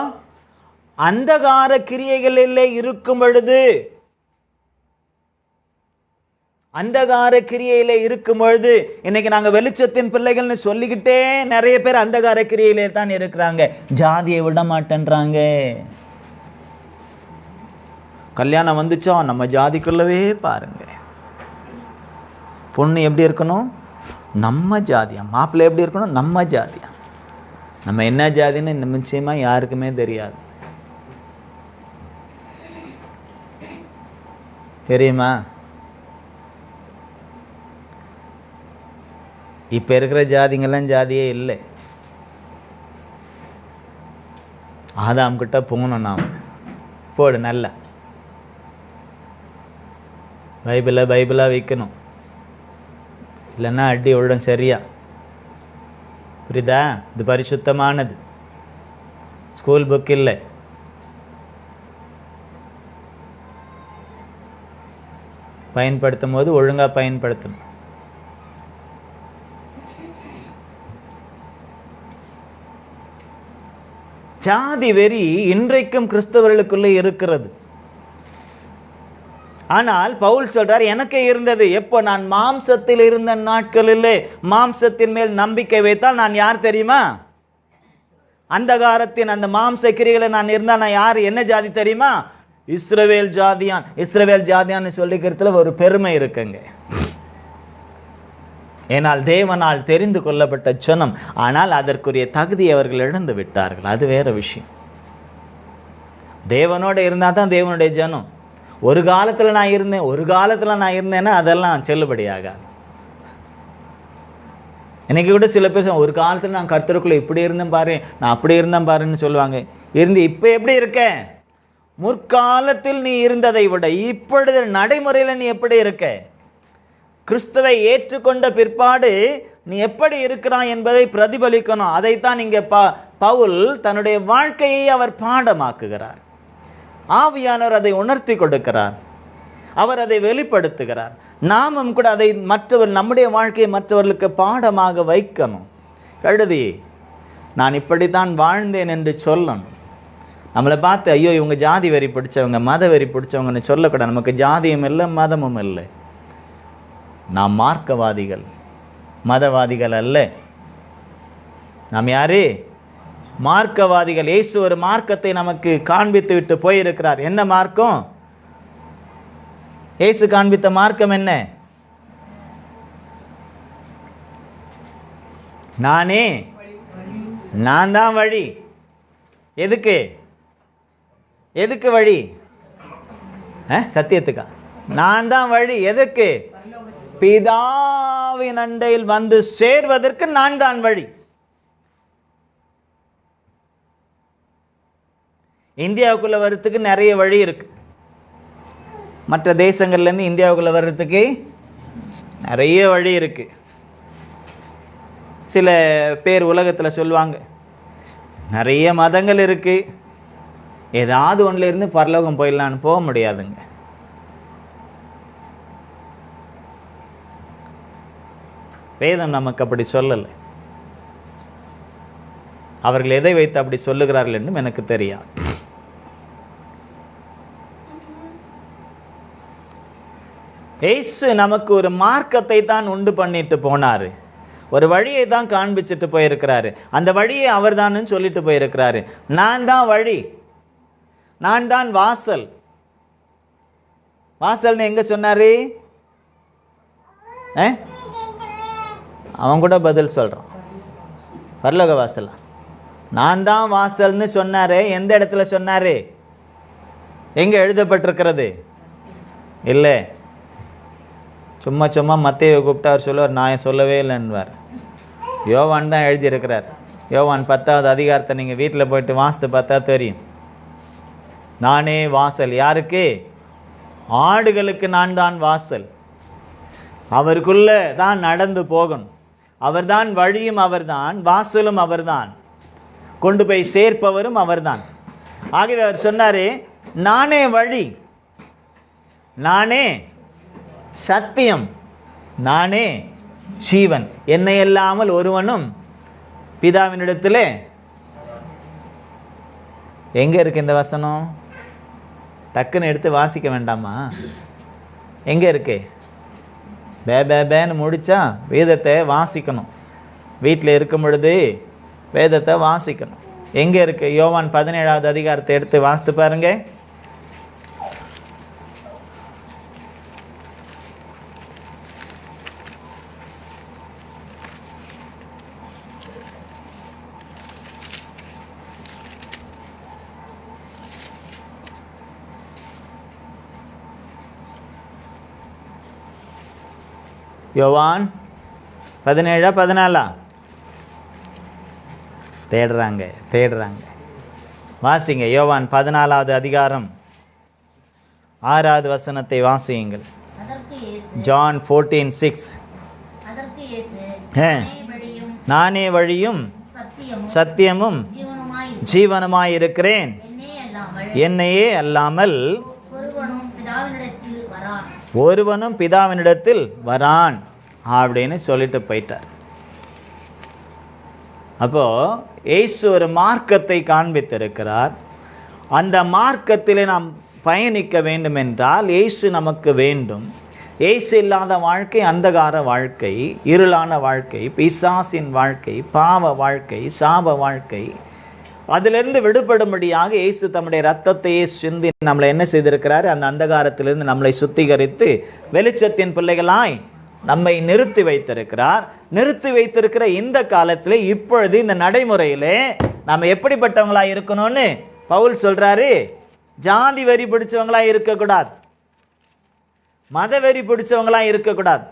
அந்தகார கிரியைகளிலே இருக்கும் பொழுது. அந்தகார கிரியையில இருக்கும் பொழுது. இன்னைக்கு நாங்க வெளிச்சத்தின் பிள்ளைகள்னு சொல்லிக்கிட்டே நிறைய பேர் அந்தகார கிரியையிலே தான் இருக்கிறாங்க. ஜாதியை விட மாட்டேன்றாங்க. கல்யாணம் வந்துச்சோ நம்ம ஜாதிக்குள்ளவே பாருங்க. பொண்ணு எப்படி இருக்கணும்? நம்ம ஜாதியா. மாப்பிள்ளை எப்படி இருக்கணும்? நம்ம ஜாதியா. நம்ம என்ன ஜாதின்னு நிச்சயமாக யாருக்குமே தெரியாது. தெரியுமா? இப்போ இருக்கிற ஜாதிங்கெல்லாம் ஜாதியே இல்லை. ஆதாம் கிட்ட போகணும் நாம். போடு நல்லா பைபிளாக வைக்கணும், இல்லைன்னா அடி விழும். சரியா புரியுதா? இது பரிசுத்தமானது, ஸ்கூல் புக் இல்லை. பயன்படுத்தும் போது ஒழுங்காக பயன்படுத்தணும். ஜாதி வெறி இன்றைக்கும் கிறிஸ்தவர்களுக்குள்ளே இருக்கிறது. ஆனால் பவுல் சொல்றார், எனக்கே இருந்தது. எப்போ? நான் மாம்சத்தில் இருந்த நாட்களிலே மாம்சத்தின் மேல் நம்பிக்கை வைத்தால் நான் யார் தெரியுமா? அந்தகாரத்தின் அந்த மாம்ச கிரிகளை நான் இருந்தால் நான் யார்? என்ன ஜாதி தெரியுமா? இஸ்ரவேல் ஜாதியான். இஸ்ரவேல் ஜாதியான்னு சொல்லிக்கிறதுல ஒரு பெருமை இருக்குங்க. ஏனால் தேவனால் தெரிந்து கொள்ளப்பட்ட ஜனம். ஆனால் அதற்குரிய தகுதி அவர்கள் இழந்து விட்டார்கள். அது வேற விஷயம். தேவனோட இருந்தால் தான் தேவனுடைய ஜனம். ஒரு காலத்தில் நான் இருந்தேன்னா அதெல்லாம் செல்லுபடி ஆகாது. இன்னைக்கு கூட சில பேர் ஒரு காலத்தில் நான் கர்த்தருக்குள்ள இப்படி இருந்தேன் பாரு, நான் அப்படி இருந்தேன் பாருன்னு சொல்லுவாங்க. இருந்து இப்போ எப்படி இருக்க? முற்காலத்தில் நீ இருந்ததை விட இப்பொழுது நடைமுறையில் நீ எப்படி இருக்க? கிறிஸ்துவை ஏற்றுக்கொண்ட பிற்பாடு நீ எப்படி இருக்கிறாய் என்பதை பிரதிபலிக்கணும். அதைத்தான் இங்கே பவுல் தன்னுடைய வாழ்க்கையை அவர் பாடமாக்குகிறார். ஆவியானவர் அதை உணர்த்தி கொடுக்கிறார், அவர் அதை வெளிப்படுத்துகிறார். நாமும் கூட அதை நம்முடைய வாழ்க்கையை மற்றவர்களுக்கு பாடமாக வைக்கணும். எழுதி நான் இப்படித்தான் வாழ்ந்தேன் என்று சொல்லணும். நம்மளை பார்த்து ஐயோ இவங்க ஜாதி வெறி பிடிச்சவங்க, மத வெறி பிடிச்சவங்கன்னு சொல்லக்கூடாது. நமக்கு ஜாதியும் இல்லை, மதமும் இல்லை. நாம் மார்க்கவாதிகள், மதவாதிகள் அல்ல. நாம் யாரு? மார்க்கவாதிகள். இயேசு ஒரு மார்க்கத்தை நமக்கு காண்பித்து விட்டு போயிருக்கிறார். என்ன மார்க்கம்? இயேசு காண்பித்த மார்க்கம் என்ன? நான் தான் வழி. எதுக்கு வழி? சத்தியத்துக்கா? நான் தான் வழி. எதுக்கு? பிதாவின் அண்டையில் வந்து சேர்வதற்கு நான் தான் வழி. இந்தியாவுக்குள்ள வர்றதுக்கு நிறைய வழி இருக்கு. மற்ற தேசங்கள்லேருந்து இந்தியாவுக்குள்ள வர்றதுக்கு நிறைய வழி இருக்கு. சில பேர் உலகத்தில் சொல்லுவாங்க நிறைய மதங்கள் இருக்கு, ஏதாவது ஒன்றில் இருந்து பரலோகம் போயிடலான்னு. போக முடியாதுங்க. வேதம் நமக்கு அப்படி சொல்லலை. அவர்கள் எதை வைத்து அப்படி சொல்லுகிறார்கள் என்றும் எனக்கு தெரியாது. இயேசு நமக்கு ஒரு மார்க்கத்தை தான் உண்டு பண்ணிட்டு போனாரு, ஒரு வழியை தான் காண்பிச்சுட்டு போயிருக்கிறாரு. அந்த வழியை அவர் தான் சொல்லிட்டு போயிருக்கிறாரு. நான் தான் வழி, நான் தான் வாசல். வாசல்னு எங்க சொன்னாரு? அவன் கூட பதில் சொல்றான், பரலோக வாசல். நான் தான் வாசல்னு சொன்னாரு. எந்த இடத்துல சொன்னாரு? எங்க எழுதப்பட்டிருக்கிறது? இல்லை, சும்மா மத்தேயுவை கூப்பிட்டு அவர் சொல்லுவார், நான் சொல்லவே இல்லைன்னுவார். யோவான் தான் எழுதியிருக்கிறார். யோவான் 10வது அதிகாரத்தை நீங்கள் வீட்டில் போயிட்டு வாசித்து பார்த்தா தெரியும். நானே வாசல். யாருக்கு? ஆடுகளுக்கு நான் தான் வாசல். அவருக்குள்ள தான் நடந்து போகணும். அவர்தான் வழியும், அவர்தான் வாசலும், அவர்தான் கொண்டு போய் சேர்ப்பவரும் அவர்தான். ஆகவே அவர் சொன்னாரு, நானே வழி, நானே சத்தியம், நானே ஜீவன், என்னை இல்லாமல் ஒருவனும் பிதாவினிடத்திலே. எங்க இருக்கு இந்த வசனம்? டக்குன்னு எடுத்து வாசிக்க வேண்டாமா? எங்க இருக்கு? பேன்னு முடிச்சா வேதத்தை வாசிக்கணும். வீட்டில் இருக்கும் பொழுது வேதத்தை வாசிக்கணும். எங்கே இருக்கு? யோவான் 17வது அதிகாரத்தை எடுத்து வாசித்து பாருங்க. யோவான் 17 14 தேடுறாங்க. வாசிங்க. யோவான் 14வது அதிகாரம் 6வது வசனத்தை வாசியுங்கள். அதற்கு இயேசு ஜான் 14:6. அதற்கு இயேசு நானே வழியும் சத்தியமும் ஜீவனுமாய் இருக்கிறேன். என்னையே அல்லாமல் ஒருவனும் பிதாவினிடத்தில் வரான் அப்படின்னு சொல்லிட்டு போயிட்டார். அப்போ இயேசு ஒரு மார்க்கத்தை காண்பித்திருக்கிறார். அந்த மார்க்கத்திலே நாம் பயணிக்க வேண்டும் என்றால் இயேசு நமக்கு வேண்டும். இயேசு இல்லாத வாழ்க்கை அந்தகார வாழ்க்கை, இருளான வாழ்க்கை, பிசாசின் வாழ்க்கை, பாவ வாழ்க்கை, சாப வாழ்க்கை. அதிலிருந்து விடுபடும்படியாக இயேசு தம்முடைய இரத்தத்தையே சிந்தி நம்மளை என்ன செய்திருக்கிறார்? அந்த அந்தகாரத்திலிருந்து நம்மளை சுத்திகரித்து வெளிச்சத்தின் பிள்ளைகளாய் நம்மை நிறுத்தி வைத்திருக்கிறார். நிறுத்தி வைத்திருக்கிற இந்த காலத்தில் இப்பொழுது இந்த நடைமுறையிலே நாம் எப்படிப்பட்டவங்களாக இருக்கணும்னு பவுல் சொல்றாரு. ஜாதி வெறி பிடிச்சவங்களா இருக்கக்கூடாது, மத வெறி பிடிச்சவங்களா இருக்கக்கூடாது.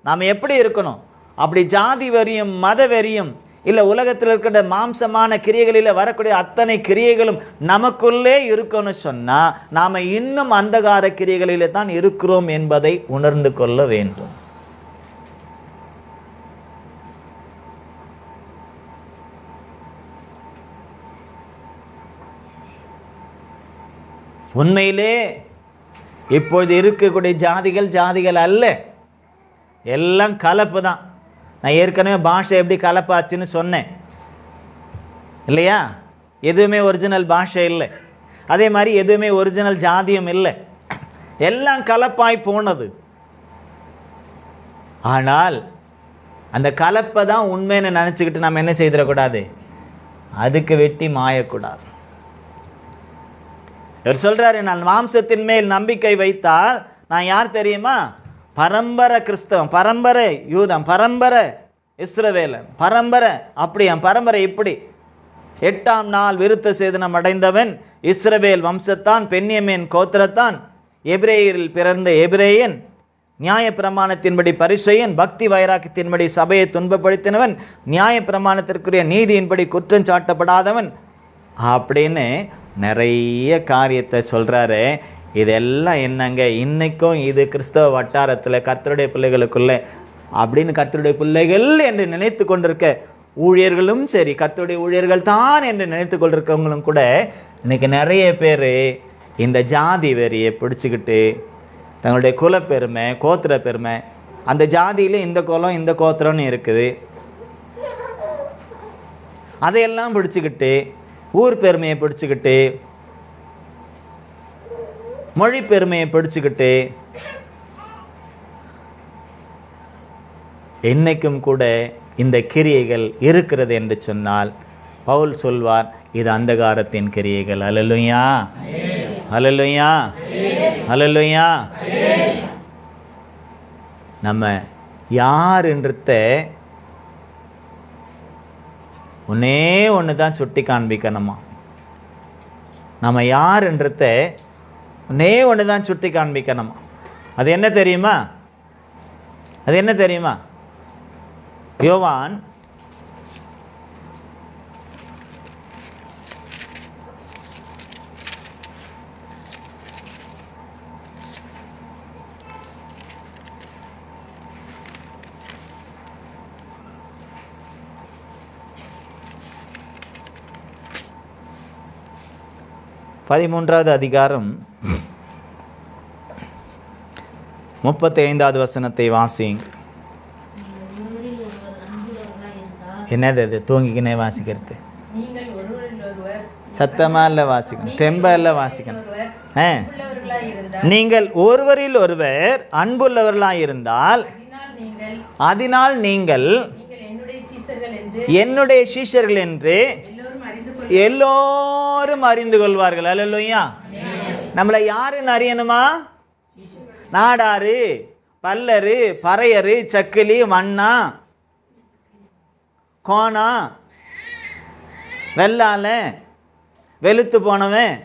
நாம் எப்படி இருக்கணும்? அப்படி ஜாதி வெறியும் மத வெறியும் இல்லை உலகத்தில் இருக்கிற மாம்சமான கிரியைகளில் வரக்கூடிய அத்தனை கிரியைகளும் நமக்குள்ளே இருக்கணும்னு சொன்னால் நாம் இன்னும் அந்தகார கிரியைகளிலே தான் இருக்கிறோம் என்பதை உணர்ந்து கொள்ள வேண்டும். உண்மையிலே இப்பொழுது இருக்கக்கூடிய ஜாதிகள் அல்ல, எல்லாம் கலப்பு தான். நான் ஏற்கனவே பாஷை எப்படி கலப்பாச்சுன்னு சொன்னேன் இல்லையா? எதுவுமே ஒரிஜினல் பாஷை இல்லை, அதே மாதிரி எதுவுமே ஒரிஜினல் ஜாதியும் இல்லை, எல்லாம் கலப்பாய் போனது. ஆனால் அந்த கலப்பை தான் உண்மைன்னு நினச்சிக்கிட்டு நம்ம என்ன செய்திடக்கூடாது, அதுக்கு வெட்டி மாயக்கூடாது. இவர் சொல்றாரு, நான் மாம்சத்தின் மேல் நம்பிக்கை வைத்தால் நான் யார் தெரியுமா? பரம்பரை கிறிஸ்தவம், பரம்பரை யூதம், பரம்பரை இஸ்ரவேலன், பரம்பரை அப்படி என் பரம்பரை இப்படி. 8ஆம் நாள் விருத்த சேதனம் அடைந்தவன், இஸ்ரவேல் வம்சத்தான், பென்யமீன் கோத்திரத்தான், எபிரேயரில் பிறந்த எபிரேயன், நியாய பிரமாணத்தின்படி பரிசேயன், பக்தி வைராக்கியத்தின்படி சபையை துன்பப்படுத்தினவன், நியாய பிரமாணத்திற்குரிய நீதியின்படி குற்றம் சாட்டப்படாதவன் அப்படின்னு நிறைய காரியத்தை சொல்றாரு. இதெல்லாம் என்னங்க, இன்னைக்கும் இது கிறிஸ்தவ வட்டாரத்தில் கர்த்தருடைய பிள்ளைகளுக்குள்ள அப்படின்னு கர்த்தருடைய பிள்ளைகள் என்று நினைத்து கொண்டிருக்க ஊழியர்களும் சரி, கர்த்தருடைய ஊழியர்கள் தான் என்று நினைத்து கொண்டிருக்கவங்களும் கூட இன்னைக்கு நிறைய பேர் இந்த ஜாதி வெறியை பிடிச்சிக்கிட்டு தங்களுடைய குலப்பெருமை, கோத்திர பெருமை, அந்த ஜாதியில் இந்த குலம் இந்த கோத்திரம்னு இருக்குது, அதையெல்லாம் பிடிச்சிக்கிட்டு, ஊர் பெருமையை பிடிச்சிக்கிட்டு, மொழி பெருமையை பிடிச்சுக்கிட்டு என்னைக்கும் கூட இந்த கிரியைகள் இருக்கிறது என்று சொன்னால் பவுல் சொல்வார், இது அந்தகாரத்தின் கிரியைகள். அல்லேலூயா, அல்லேலூயா, அல்லேலூயா. நம்ம யார் என்றத ஒன்னே ஒன்று தான் சுட்டி காண்பிக்கணுமா? நம்ம யார் என்றத ஒன்னே ஒன்று தான் சுட்டி காண்பிக்கணுமா? அது என்ன தெரியுமா? அது என்ன தெரியுமா? யோவான் 13வது அதிகாரம் 35வது வசனத்தை வாசிங்க. என்னது அது தூங்கிக்கினே வாசிக்கிறது? சத்தமா இல்லை வாசிக்கணும், தெம்பா இல்லை வாசிக்கணும். நீங்கள் ஒருவரில் ஒருவர் அன்புள்ளவர்களாய் இருந்தால் அதனால் நீங்கள் என்னுடைய சீஷர்கள் என்று எல்லோரும் அறிந்து கொள்வார்கள். அல்லேலூயா. நம்மளை யாருன்னு அறியணுமா? நாடாரு, பல்லரு, பறையரு, சக்கிலி, மண்ணா, கோணா, வெள்ளால, வெளுத்து போனவன்,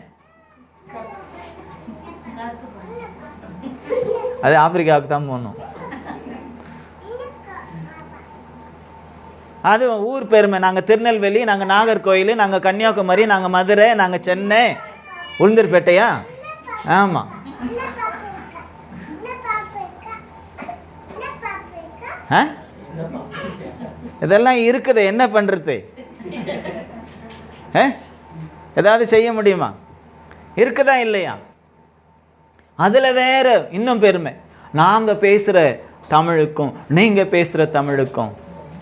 அது ஆப்பிரிக்காவுக்கு தான் போகணும். அது ஊர் பெருமை. நாங்கள் திருநெல்வேலி, நாங்கள் நாகர்கோயில், நாங்கள் கன்னியாகுமரி, நாங்கள் மதுரை, நாங்கள் சென்னை, உளுந்தூர்பேட்டையா? ஆமாம். இதெல்லாம் இருக்குது, என்ன பண்ணுறது? ஏதாவது செய்ய முடியுமா? இருக்குதா இல்லையா? அதில் வேற இன்னும் பெருமை. நாங்கள் பேசுகிற தமிழுக்கும் நீங்கள் பேசுகிற தமிழுக்கும்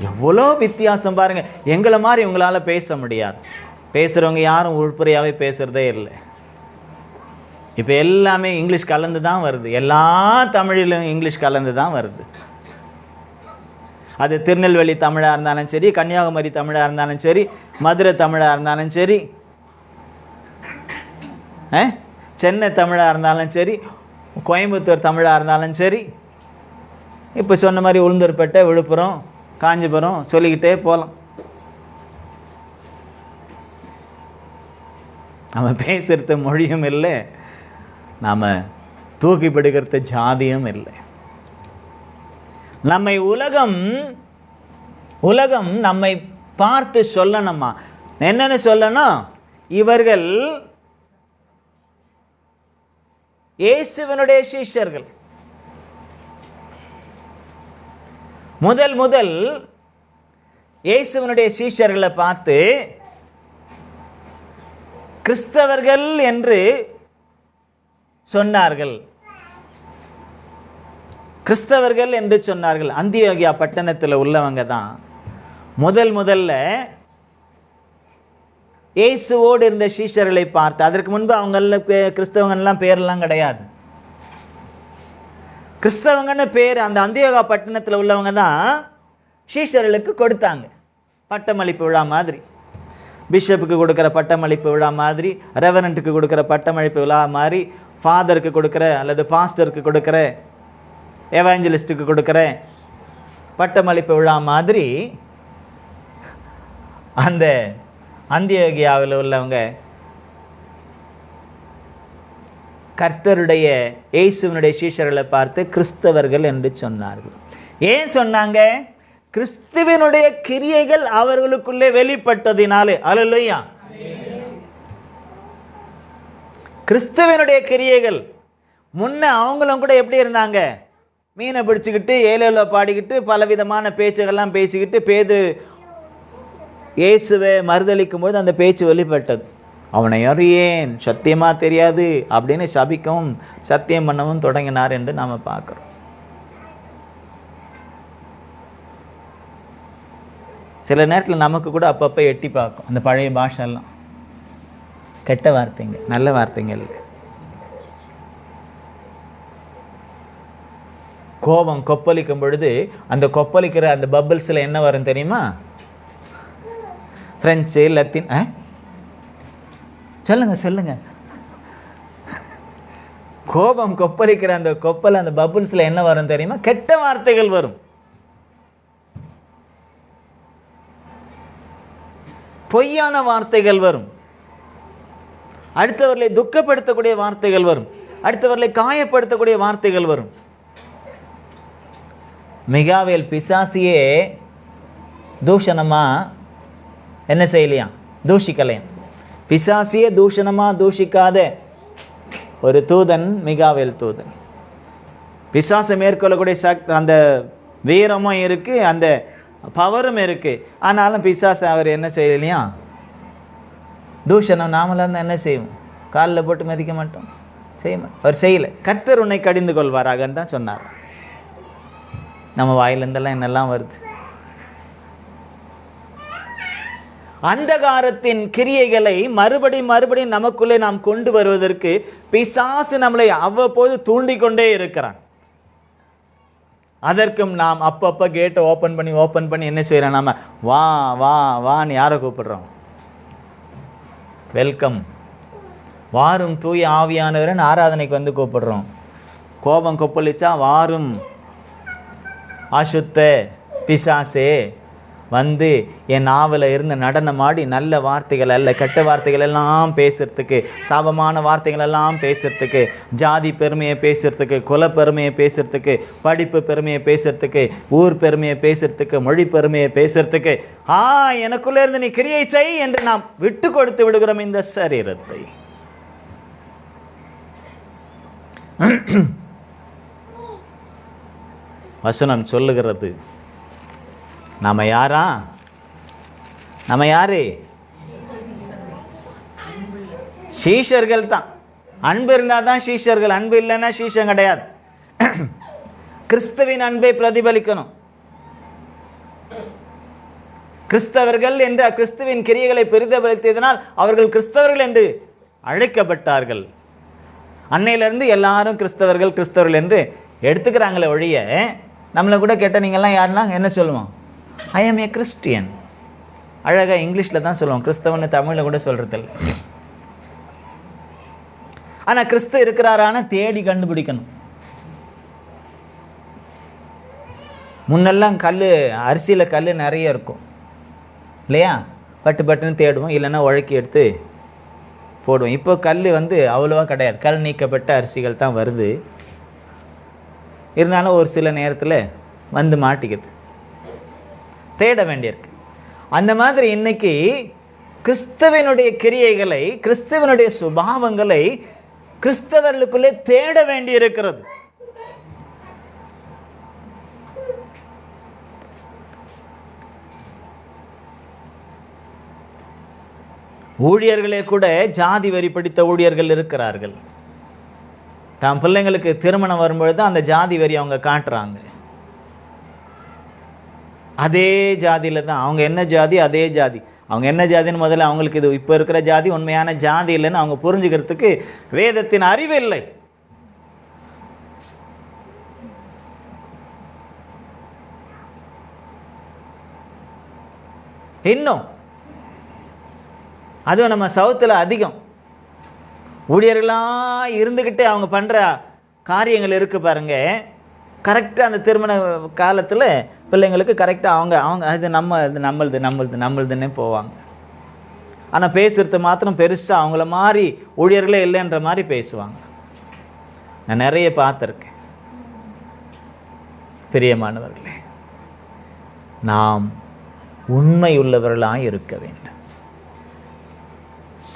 எவ்வளோ வித்தியாசம் பாருங்கள். எங்களை மாதிரி உங்களால் பேச முடியாது. பேசுகிறவங்க யாரும் உள்புறையாகவே பேசுகிறதே இல்லை. இப்போ எல்லாமே இங்கிலீஷ் கலந்து தான் வருது. எல்லா தமிழிலும் இங்கிலீஷ் கலந்து தான் வருது. அது திருநெல்வேலி தமிழாக இருந்தாலும் சரி, கன்னியாகுமரி தமிழாக இருந்தாலும் சரி, மதுரை தமிழாக இருந்தாலும் சரி, சென்னை தமிழாக இருந்தாலும் சரி, கோயம்புத்தூர் தமிழாக இருந்தாலும் சரி, இப்போ சொன்ன மாதிரி உளுந்தூர்பேட்டை, விழுப்புரம், காஞ்சிபுரம் சொல்லிக்கிட்டே போகலாம். நம்ம பேசுகிறது மொழியும் இல்லை, நாம் தூக்கி பிடிக்கிறது ஜாதியும் இல்லை. நம்மை உலகம் நம்மை பார்த்து சொல்லணுமா? என்னன்னு சொல்லணும்? இவர்கள் இயேசுவினுடைய சீஷர்கள். முதல் இயேசுவினுடைய சீஷர்களை பார்த்து கிறிஸ்தவர்கள் என்று சொன்னார்கள். கிறிஸ்தவர்கள் என்று சொன்னார்கள். அந்தியோகியா பட்டணத்தில் உள்ளவங்க தான் முதல்ல இயேசுவோடு இருந்த சீஷர்களை பார்த்து. அதற்கு முன்பு அவங்களுக்கு கிறிஸ்தவங்கலாம் பேரெல்லாம் கிடையாது. கிறிஸ்தவங்கன்னு பேர் அந்த அந்தியோகியா பட்டணத்தில் உள்ளவங்க தான் சீஷர்களுக்கு கொடுத்தாங்க. பட்டமளிப்பு விழா மாதிரி, பிஷப்புக்கு கொடுக்குற பட்டமளிப்பு விழா மாதிரி, ரெவரண்ட்டுக்கு கொடுக்குற பட்டமளிப்பு விழா மாதிரி, ஃபாதருக்கு கொடுக்குற அல்லது பாஸ்டருக்கு கொடுக்குற, எவாஞ்சலிஸ்ட்டுக்கு கொடுக்குற பட்டமளிப்பு விழா மாதிரி அந்த அந்தியோகியாவில் உள்ளவங்க கர்த்தருடைய இயேசுவினுடைய சீஷர்களை பார்த்து கிறிஸ்தவர்கள் என்று சொன்னார்கள். ஏன் சொன்னாங்க? கிறிஸ்துவினுடைய கிரியைகள் அவர்களுக்குள்ளே வெளிப்பட்டதினாலே. அல்லேலூயா. கிறிஸ்துவினுடைய கிரியைகள். முன்ன அவங்களும் கூட எப்படி இருந்தாங்க? மீனை பிடிச்சிக்கிட்டு ஏலேலோ பாடிக்கிட்டு பலவிதமான பேச்சுகள்லாம் பேசிக்கிட்டு பேது இயேசுவை மறுதளிக்கும் போது அந்த பேச்சு வெளிப்பட்டது. அவனை அறியேன், சத்தியமாக தெரியாது அப்படின்னு சபிக்கவும் சத்தியம் பண்ணவும் தொடங்கினார் என்று நாம் பார்க்குறோம். சில நேரத்தில் நமக்கு கூட அப்பப்போ எட்டி பார்க்கும் அந்த பழைய பாஷெல்லாம். கெட்ட வார்த்தைங்க, நல்ல வார்த்தைங்க இல்லை. கோபம் கொப்பளிக்கும் பொழுது அந்த கொப்பளிக்கிற அந்த பபிள்ஸில் என்ன வரும் தெரியுமா? French, Latin. சொல்லுங்க. கோபம் கொப்பளிக்கிற அந்த கொப்பல் அந்த பபிள்ஸில் என்ன வரும் தெரியுமா? கெட்ட வார்த்தைகள் வரும், பொய்யான வார்த்தைகள் வரும், அடுத்தவர்களை துக்கப்படுத்தக்கூடிய வார்த்தைகள் வரும், அடுத்தவர்களை காயப்படுத்தக்கூடிய வார்த்தைகள் வரும். மிகாவேல் பிசாசியே தூஷணமா என்ன செய்யலையா? தூஷிக்கலையாம். பிசாசியே தூஷணமா தூஷிக்காத ஒரு தூதன் மிகாவேல் தூதன். பிசாசை மேற்கொள்ளக்கூடிய அந்த வீரமும் இருக்கு, அந்த பவரும் இருக்கு. ஆனாலும் பிசாசை அவர் என்ன செய்யலையா? தூஷணம் நாமளாக இருந்தால் என்ன செய்வோம்? காலில் போட்டு மதிக்க மாட்டோம், செய்ய மாட்டோம். அவர் செய்யலை. கர்த்தர் உன்னை கடிந்து கொள்வாராகன்னு தான் சொன்னார். நம்ம வாயிலிருந்தெல்லாம் என்னெல்லாம் வருது? அந்தகாரத்தின் கிரியைகளை மறுபடியும் நமக்குள்ளே நாம் கொண்டு வருவதற்கு பிசாசு நம்மளை அவ்வப்போது தூண்டிக்கொண்டே இருக்கிறான். அதற்கும் நாம் அப்பப்போ கேட்டை ஓப்பன் பண்ணி என்ன செய்கிறோம்? நாம வா வா வான்னு யாரை கூப்பிடுறோம்? வெல்கம், வாரும் தூய ஆவியானவரன் ஆராதனைக்கு வந்து கூப்பிடுறோம். கோபம் கொப்பளிச்சா வாரும் அசுத்த பிசாசே வந்து என் நாவல இருந்து நடனமாடி நல்ல வார்த்தைகள் அல்ல கெட்ட வார்த்தைகள் எல்லாம் பேசுறதுக்கு, சாபமான வார்த்தைகள் எல்லாம் பேசுறதுக்கு, ஜாதி பெருமையை பேசுறதுக்கு, குல பெருமையை பேசுறதுக்கு, படிப்பு பெருமையை பேசுறதுக்கு, ஊர் பெருமையை பேசுறதுக்கு, மொழி பெருமையை பேசுறதுக்கு எனக்குள்ள இருந்து நீ கிரியை செய் என்று நாம் விட்டு கொடுத்து விடுகிறோம் இந்த சரீரத்தை. வசனம் சொல்லுகிறது நாம யாரா? நம்ம யாரு? சீஷர்கள் தான். அன்பு இருந்தால் தான் சீஷர்கள், அன்பு இல்லைன்னா சீஷம் கிடையாது. கிறிஸ்துவின் அன்பை பிரதிபலிக்கணும். கிறிஸ்தவர்கள் என்று கிறிஸ்துவின் கிரியைகளை பிரதிபலித்ததனால் அவர்கள் கிறிஸ்தவர்கள் என்று அழைக்கப்பட்டார்கள். அன்னையிலிருந்து எல்லாரும் கிறிஸ்தவர்கள் கிறிஸ்தவர்கள் என்று எடுத்துக்கிறாங்களே ஒழிய, நம்மளை கூட கேட்டால் நீங்கள்லாம் யாருன்னா என்ன சொல்லுவோம்? ஐ ஆம் ஏ கிறிஸ்டியன். அழகாக இங்கிலீஷில் தான் சொல்லுவோம், கிறிஸ்தவன்னு தமிழில் கூட சொல்கிறதில்ல. ஆனால் கிறிஸ்து இருக்கிறாரான தேடி கண்டுபிடிக்கணும். முன்னெல்லாம் கல், அரிசியில் கல் நிறைய இருக்கும் இல்லையா? பட்டு பட்டுன்னு தேடுவோம், இல்லைன்னா உழைக்கி எடுத்து போடுவோம். இப்போ கல் அவ்வளோவா கிடையாது, கல் நீக்கப்பட்ட அரிசிகள் தான் வருது. இருந்தாலும் ஒரு சில நேரத்தில் மாட்டிக்குது, தேட வேண்டியிருக்கு. அந்த மாதிரி இன்னைக்கு கிறிஸ்தவனுடைய கிரியைகளை, கிறிஸ்தவனுடைய சுபாவங்களை கிறிஸ்தவர்களுக்குள்ளே தேட வேண்டி இருக்கிறது. ஊழியர்களே கூட ஜாதி வரி படித்த ஊழியர்கள் இருக்கிறார்கள். தம் பிள்ளைங்களுக்கு திருமணம் வரும்பொழுது அந்த ஜாதி வரி அவங்க காட்டுறாங்க. அதே ஜாதியில் தான், அவங்க என்ன ஜாதி அதே ஜாதி. அவங்க என்ன ஜாதின்னு முதல்ல அவங்களுக்கு இது இப்போ இருக்கிற ஜாதி உண்மையான ஜாதி இல்லைன்னு அவங்க புரிஞ்சுக்கிறதுக்கு வேதத்தின் அறிவு இல்லை. இன்னும் அதுவும் நம்ம சவுத்தில் அதிகம் ஊழியர்களாக இருந்துக்கிட்டே அவங்க பண்ணுற காரியங்கள் இருக்குது பாருங்க. கரெக்டாக அந்த திருமண காலத்தில் பிள்ளைங்களுக்கு கரெக்டாக அவங்க அது நம்மளுதுன்னே போவாங்க. ஆனால் பேசுகிறது மாத்திரம் பெருசாக அவங்கள மாதிரி ஊழியர்களே இல்லைன்ற மாதிரி பேசுவாங்க. நான் நிறைய பார்த்துருக்கேன். பிரியமானவர்களே, நாம் உண்மை உள்ளவர்களாக இருக்க வேண்டும்.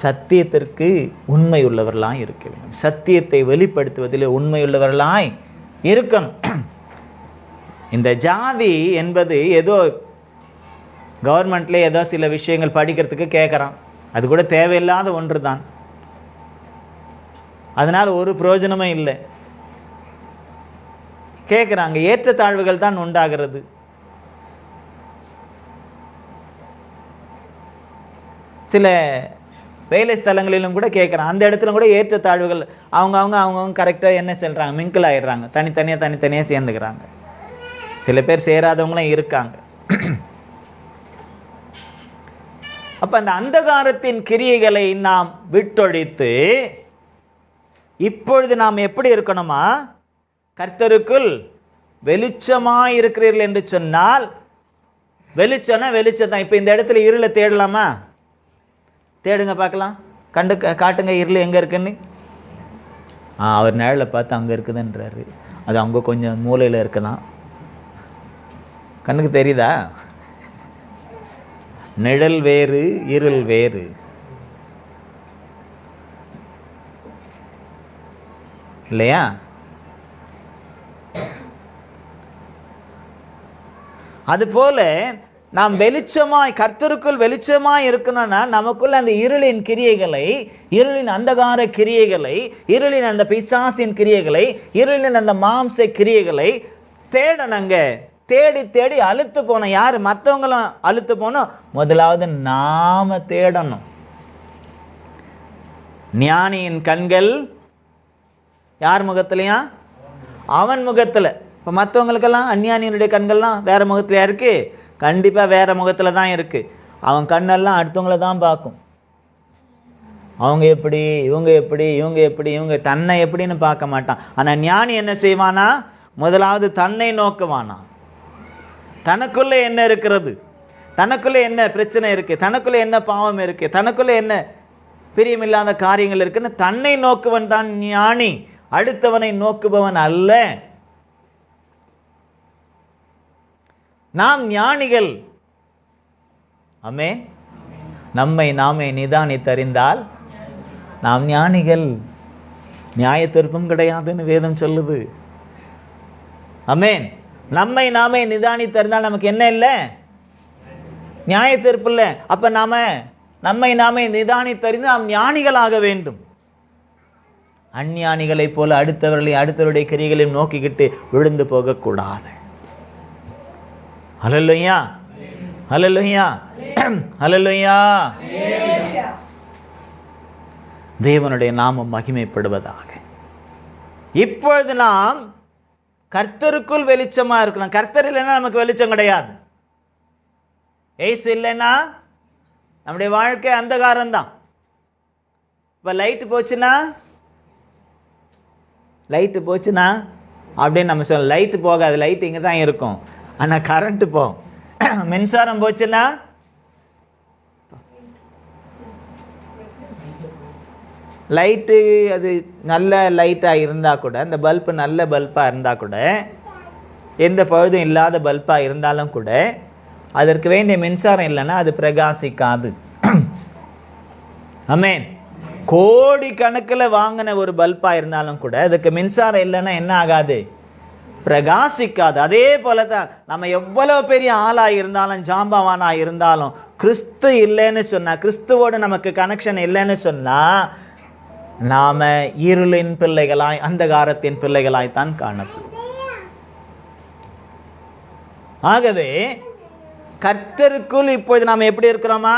சத்தியத்திற்கு உண்மை உள்ளவர்களாய் இருக்க வேண்டும். சத்தியத்தை வெளிப்படுத்துவதில் உண்மையுள்ளவர்களாய் இருக்கணும். இந்த ஜாதி என்பது ஏதோ கவர்மெண்ட்ல ஏதோ சில விஷயங்கள் படிக்கிறதுக்கு கேட்குறான், அது கூட தேவையில்லாத ஒன்று தான். அதனால் ஒரு பிரயோஜனமும் இல்லை. கேட்குறாங்க, ஏற்றத்தாழ்வுகள் தான் உண்டாகிறது. சில வேலை ஸ்தலங்களிலும் கூட கேட்குறான், அந்த இடத்துல கூட ஏற்றத்தாழ்வுகள் அவங்க கரெக்டாக என்ன சொல்கிறாங்க, மிங்கிள் ஆகிடுறாங்க, தனித்தனியாக சேர்ந்துக்கிறாங்க. சில பேர் சேராதவங்களும் இருக்காங்க. அப்போ அந்த அந்தகாரத்தின் கிரியைகளை நாம் விட்டொழித்து இப்பொழுது நாம் எப்படி இருக்கணுமா? கர்த்தருக்குள் வெளிச்சமாக இருக்கிறீர்கள் என்று சொன்னால், வெளிச்சம்னா வெளிச்சம் தான். இப்போ இந்த இடத்துல இருளை தேடலாமா? தேடுங்க பார்க்கலாம், காட்டுங்க இருள் எங்கே இருக்குன்னு. அவர் நிழலை பார்த்து அங்கே இருக்குதுன்றாரு. அது அங்கே கொஞ்சம் மூலையில் இருக்கலாம், கண்ணுக்கு தெரியுதா? நிழல் வேறு இருள் வேறு. இல்லையா? அதுபோல நாம் வெளிச்சமாய், கர்த்தருக்குள் வெளிச்சமாய் இருக்கணும்னா நமக்குள்ள அந்த இருளின் கிரியைகளை, இருளின் அந்தகார கிரியைகளை, இருளின் அந்த பிசாசின் கிரியைகளை, இருளின் அந்த மாம்ச கிரியைகளை தேடணுங்க. தேடி தேடி அழுத்து போனோம். யார்? மற்றவங்களும் அழுத்து போனோம். முதலாவது நாம தேடணும். ஞானியின் கண்கள் யார் முகத்திலையா? அவன் முகத்தில். இப்போ மற்றவங்களுக்கெல்லாம் அஞ்ஞானியினுடைய கண்கள்லாம் வேற முகத்திலையா இருக்கு? கண்டிப்பாக வேற முகத்தில் தான் இருக்கு. அவன் கண்ணெல்லாம் அடுத்தவங்கள தான் பார்க்கும். அவங்க எப்படி, இவங்க எப்படி, இவங்க எப்படி, இவங்க தன்னை எப்படின்னு பார்க்க மாட்டான். ஆனால் ஞானி என்ன செய்வானா? முதலாவது தன்னை நோக்குவானா. தனக்குள்ளே என்ன இருக்கிறது, தனக்குள்ளே என்ன பிரச்சனை இருக்குது, தனக்குள்ளே என்ன பாவம் இருக்குது, தனக்குள்ளே என்ன பிரியமில்லாத காரியங்கள் இருக்குன்னு தன்னை நோக்குவன் தான் ஞானி, அடுத்தவனை நோக்குபவன் அல்ல. நாம் ஞானிகள். ஆமென். நம்மை நாமே நிதானித்தறிந்தால் நாம் ஞானிகள். நியாயத்தீர்ப்பும் கிடையாதுன்னு வேதம் சொல்லுது. ஆமென். நம்மை நாமே நிதானித்தறிந்தால் நமக்கு என்ன இல்லை? நியாயத்தீர்ப்பு இல்லை. அப்ப நம்மை நாமே நிதானித்தறிந்து நாம் ஞானிகளாக வேண்டும். அஞ்ஞானிகளைப் போல அடுத்தவருடைய கிரியைகளையும் நோக்கிக்கிட்டு விழுந்து போகக்கூடாது. ஹல்லேலூயா, ஹல்லேலூயா, ஹல்லேலூயா. தேவனுடைய நாமம் மகிமைப்படுவதாக. இப்பொழுது நாம் கர்த்தருக்குள் வெளிச்சமா இருக்கிறோம். கர்த்தர் இல்லைன்னா நமக்கு வெளிச்சம் கிடையாது. ஏசு இல்லைன்னா நம்முடைய வாழ்க்கை அந்தகாரம் தான். இப்போ லைட்டு போச்சுன்னா அப்படின்னு நம்ம சொல்ல, லைட்டு போகாது, லைட்டு இங்கே தான் இருக்கும், ஆனால் கரண்ட்டு போகும். மின்சாரம் போச்சுன்னா லைட்டு அது நல்ல லைட்டாக இருந்தால் கூட, அந்த பல்பு நல்ல பல்பாக இருந்தால் கூட, எந்த பழுதும் இல்லாத பல்பாக இருந்தாலும் கூட, அதற்கு வேண்டிய மின்சாரம் இல்லைன்னா அது பிரகாசிக்காது. ஆமென். கோடி கணக்கில் வாங்கின ஒரு பல்பாக இருந்தாலும் கூட அதுக்கு மின்சாரம் இல்லைன்னா என்ன ஆகாது? பிரகாசிக்காது. அதே போல தான் நம்ம எவ்வளோ பெரிய ஆளாக இருந்தாலும், ஜாம்பவானாக இருந்தாலும், கிறிஸ்து இல்லைன்னு சொன்னால், கிறிஸ்துவோடு நமக்கு கனெக்ஷன் இல்லைன்னு சொன்னால், நாம இருளின் பிள்ளைகளாய், அந்தகாரத்தின் பிள்ளைகளாய் தான் காணப்படும். ஆகவே கர்த்தருக்குள் இப்பொழுது நாம் எப்படி இருக்கிறோமா?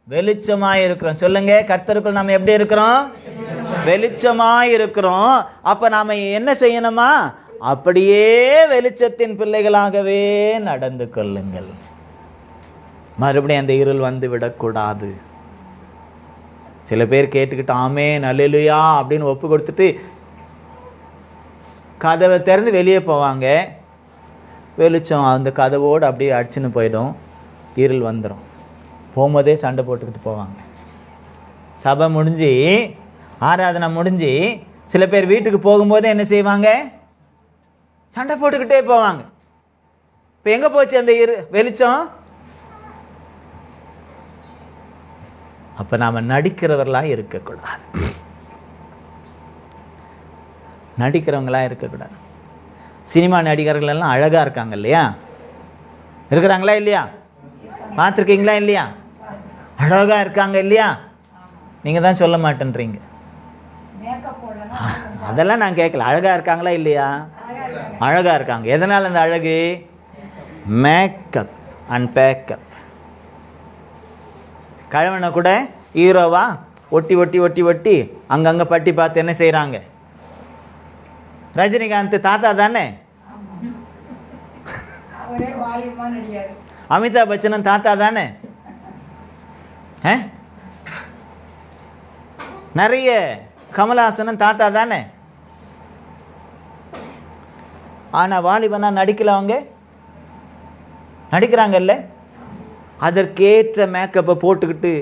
வெளிச்சமாய் இருக்கிறோம். சொல்லுங்க, கர்த்தருக்குள் நாம் எப்படி இருக்கிறோம்? வெளிச்சமாய் இருக்கிறோம். அப்ப நாம என்ன செய்யணுமா? அப்படியே வெளிச்சத்தின் பிள்ளைகளாகவே நடந்து கொள்ளுங்கள். மறுபடியும் அந்த இருள் வந்து விடக்கூடாது. சில பேர் கேட்டுக்கிட்டு ஆமென் அல்லேலூயா அப்படின்னு ஒப்பு கொடுத்துட்டு கதவை திறந்து வெளியே போவாங்க. வெளிச்சம் அந்த கதவோடு அப்படியே அடிச்சுன்னு போயிடும், இருள் வந்துடும். போகும்போதே சண்டை போட்டுக்கிட்டு போவாங்க. சபை முடிஞ்சு, ஆராதனை முடிஞ்சு, சில பேர் வீட்டுக்கு போகும்போதே என்ன செய்வாங்க? சண்டை போட்டுக்கிட்டே போவாங்க. இப்போ எங்கே போச்சு அந்த வெளிச்சம்? அப்போ நாம் நடிக்கிறவர்களாக இருக்கக்கூடாது. நடிக்கிறவங்களாக இருக்கக்கூடாது. சினிமா நடிகர்கள் எல்லாம் அழகாக இருக்காங்க இல்லையா? இருக்கிறாங்களா இல்லையா? பார்த்துருக்கீங்களா இல்லையா? அழகாக இருக்காங்க இல்லையா? நீங்கள் தான் சொல்ல மாட்டேன்றீங்க. அதெல்லாம் நான் கேட்கல. அழகாக இருக்காங்களா இல்லையா? அழகாக இருக்காங்க. எதனால் அந்த அழகு? Makeup and backup. கழவனை கூட ஹீரோவா ஒட்டி ஒட்டி ஒட்டி ஒட்டி அங்கங்கே பட்டி பார்த்து என்ன செய்கிறாங்க? ரஜினிகாந்த் தாத்தா தானே? அமிதாப் பச்சனும் தாத்தா தானே? நிறைய கமல்ஹாசனும் தாத்தா தானே? ஆனா வாலிபனா நடிக்கல, அவங்க நடிக்கிறாங்கல்ல. அதற்கேற்ற மேக்கப்பை போட்டுக்கிட்டு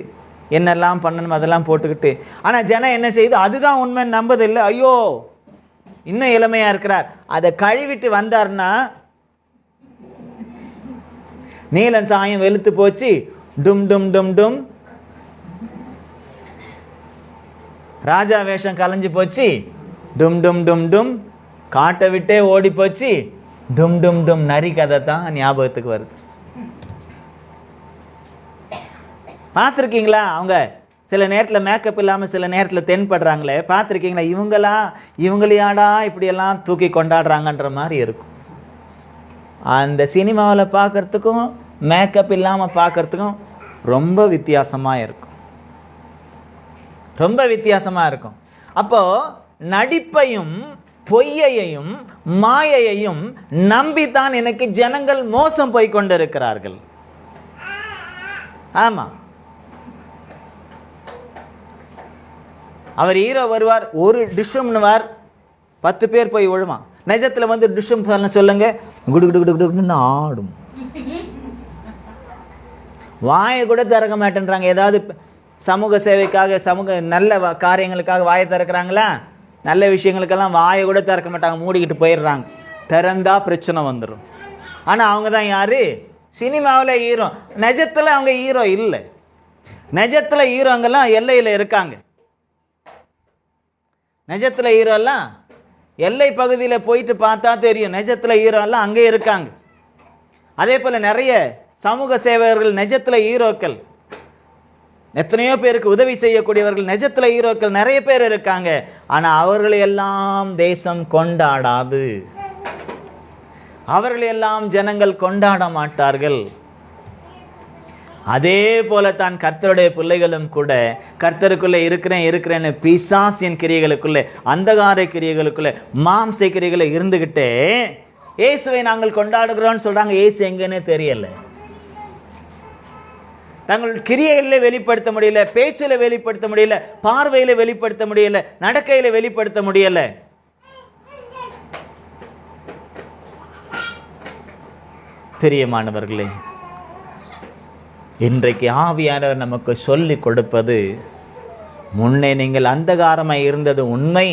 என்னெல்லாம் பண்ணணும் அதெல்லாம் போட்டுக்கிட்டு, ஆனால் ஜனம் என்ன செய்யுது? அதுதான் உண்மை நம்பதில்லை. ஐயோ இன்னும் இளமையா இருக்கிறார். அதை கழுவிட்டு வந்தார்னா நீலன் சாயம் வெளுத்து போச்சு, டும் டும் டும் டும். ராஜா வேஷம் கலைஞ்சு போச்சு, டும் டும் டும் டும். காட்டை விட்டே ஓடி போச்சு, டும் டும் டும். நரி கதை தான் ஞாபகத்துக்கு வருது. பார்த்துருக்கீங்களா? அவங்க சில நேரத்தில் மேக்கப் இல்லாமல் சில நேரத்தில் தென்படுறாங்களே, பார்த்துருக்கீங்களா? இவங்களையாடா இப்படியெல்லாம் தூக்கி கொண்டாடுறாங்கன்ற மாதிரி இருக்கும். அந்த சினிமாவில் பார்க்குறதுக்கும் மேக்கப் இல்லாமல் பார்க்குறதுக்கும் ரொம்ப வித்தியாசமாக இருக்கும், ரொம்ப வித்தியாசமாக இருக்கும். அப்போது நடிப்பையும் பொய்யையும் மாயையையும் நம்பித்தான் எனக்கு ஜனங்கள் மோசம் போய் கொண்டிருக்கிறார்கள். ஆமாம், அவர் ஹீரோ வருவார், ஒரு டிஷ்ஷும்னுவார், 10 பேர் போய் விழுவான். நிஜத்தில் வந்து டிஷ்ஷும் சொல்லுங்க, குடு குடு குடு குடுன்னு ஆடும். வாயை கூட திறக்க மாட்டேன்றாங்க. ஏதாவது சமூக சேவைக்காக சமூக நல்ல காரியங்களுக்காக வாயை திறக்கிறாங்களா? நல்ல விஷயங்களுக்கெல்லாம் வாயை கூட திறக்க மாட்டாங்க, மூடிக்கிட்டு போயிடுறாங்க. திறந்தா பிரச்சனை வந்துடும். ஆனால் அவங்க தான் யார்? சினிமாவில் ஹீரோ. நிஜத்தில் அவங்க ஹீரோ இல்லை. நிஜத்தில் ஹீரோங்கெல்லாம் எல்லையில் இருக்காங்க. நிஜத்தில் ஹீரோலாம் எல்லை பகுதியில் போயிட்டு பார்த்தா தெரியும். நிஜத்தில் ஹீரோலாம் அங்கே இருக்காங்க. அதே போல் நிறைய சமூக சேவகர்கள் நிஜத்தில் ஹீரோக்கள், எத்தனையோ பேருக்கு உதவி செய்யக்கூடியவர்கள் நிஜத்தில் ஹீரோக்கள் நிறைய பேர் இருக்காங்க. ஆனால் அவர்களையெல்லாம் தேசம் கொண்டாடாது, அவர்களையெல்லாம் ஜனங்கள் கொண்டாட மாட்டார்கள். அதே போல தான் கர்த்தருடைய பிள்ளைகளும் கூட கர்த்தருக்குள்ளே இருக்கிறேன்னு பிசாசின் கிரியைகளுக்குள்ளே, அந்தகார கிரியைகளுக்குள்ளே, மாம்ச கிரியைகளை இருந்துகிட்டே இயேசுவை நாங்கள் கொண்டாடுகிறோம்னு சொல்றாங்க. இயேசு எங்கன்னு தெரியல. தங்கள் கிரியையில வெளிப்படுத்த முடியல, பேச்சில் வெளிப்படுத்த முடியல, பார்வையில வெளிப்படுத்த முடியல, நடக்கையில வெளிப்படுத்த முடியல. பிரியமானவர்களே, இன்றைக்கு ஆவியானவர் நமக்கு சொல்லி கொடுப்பது, முன்னே நீங்கள் அந்தகாரமாய் இருந்தது உண்மை.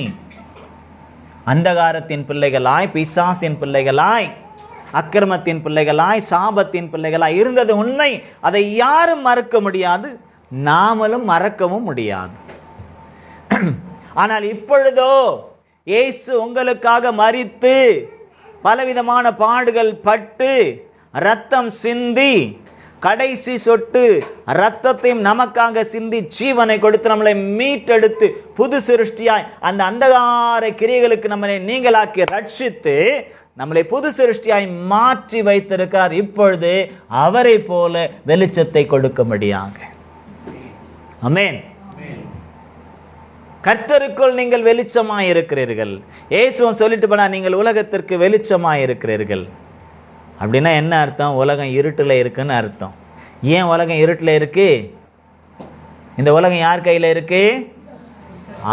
அந்தகாரத்தின் பிள்ளைகளாய், பிசாசின் பிள்ளைகளாய், அக்கிரமத்தின் பிள்ளைகளாய், சாபத்தின் பிள்ளைகளாய் இருந்தது உண்மை. அதை யாரும் மறக்க முடியாது, நாமளும் மறக்கவும் முடியாது. ஆனால் இப்பொழுதோ இயேசு உங்களுக்காக மரித்து, பலவிதமான பாடுகள் பட்டு, இரத்தம் சிந்தி, கடைசி சொட்டு இரத்தத்தையும் நமக்காக சிந்தி ஜீவனை கொடுத்து நம்மளை மீட்டெடுத்து புது சிருஷ்டியாய் அந்த அந்தகார கிரியைகளுக்கு நம்மளை நீங்களாக்கி ரட்சித்து நம்மளை புது சிருஷ்டியாய் மாற்றி வைத்திருக்கிறார். இப்பொழுது அவரை போல வெளிச்சத்தை கொடுக்கும்படியாக. ஆமென். கர்த்தருக்குள் நீங்கள் வெளிச்சமாய் இருக்கிறீர்கள். இயேசுவும் சொல்லிட்டு போனா, நீங்கள் உலகத்திற்கு வெளிச்சமாய் இருக்கிறீர்கள். அப்படின்னா என்ன அர்த்தம்? உலகம் இருட்டில் இருக்குன்னு அர்த்தம். ஏன் உலகம் இருட்டில் இருக்கு? இந்த உலகம் யார் கையில் இருக்கு?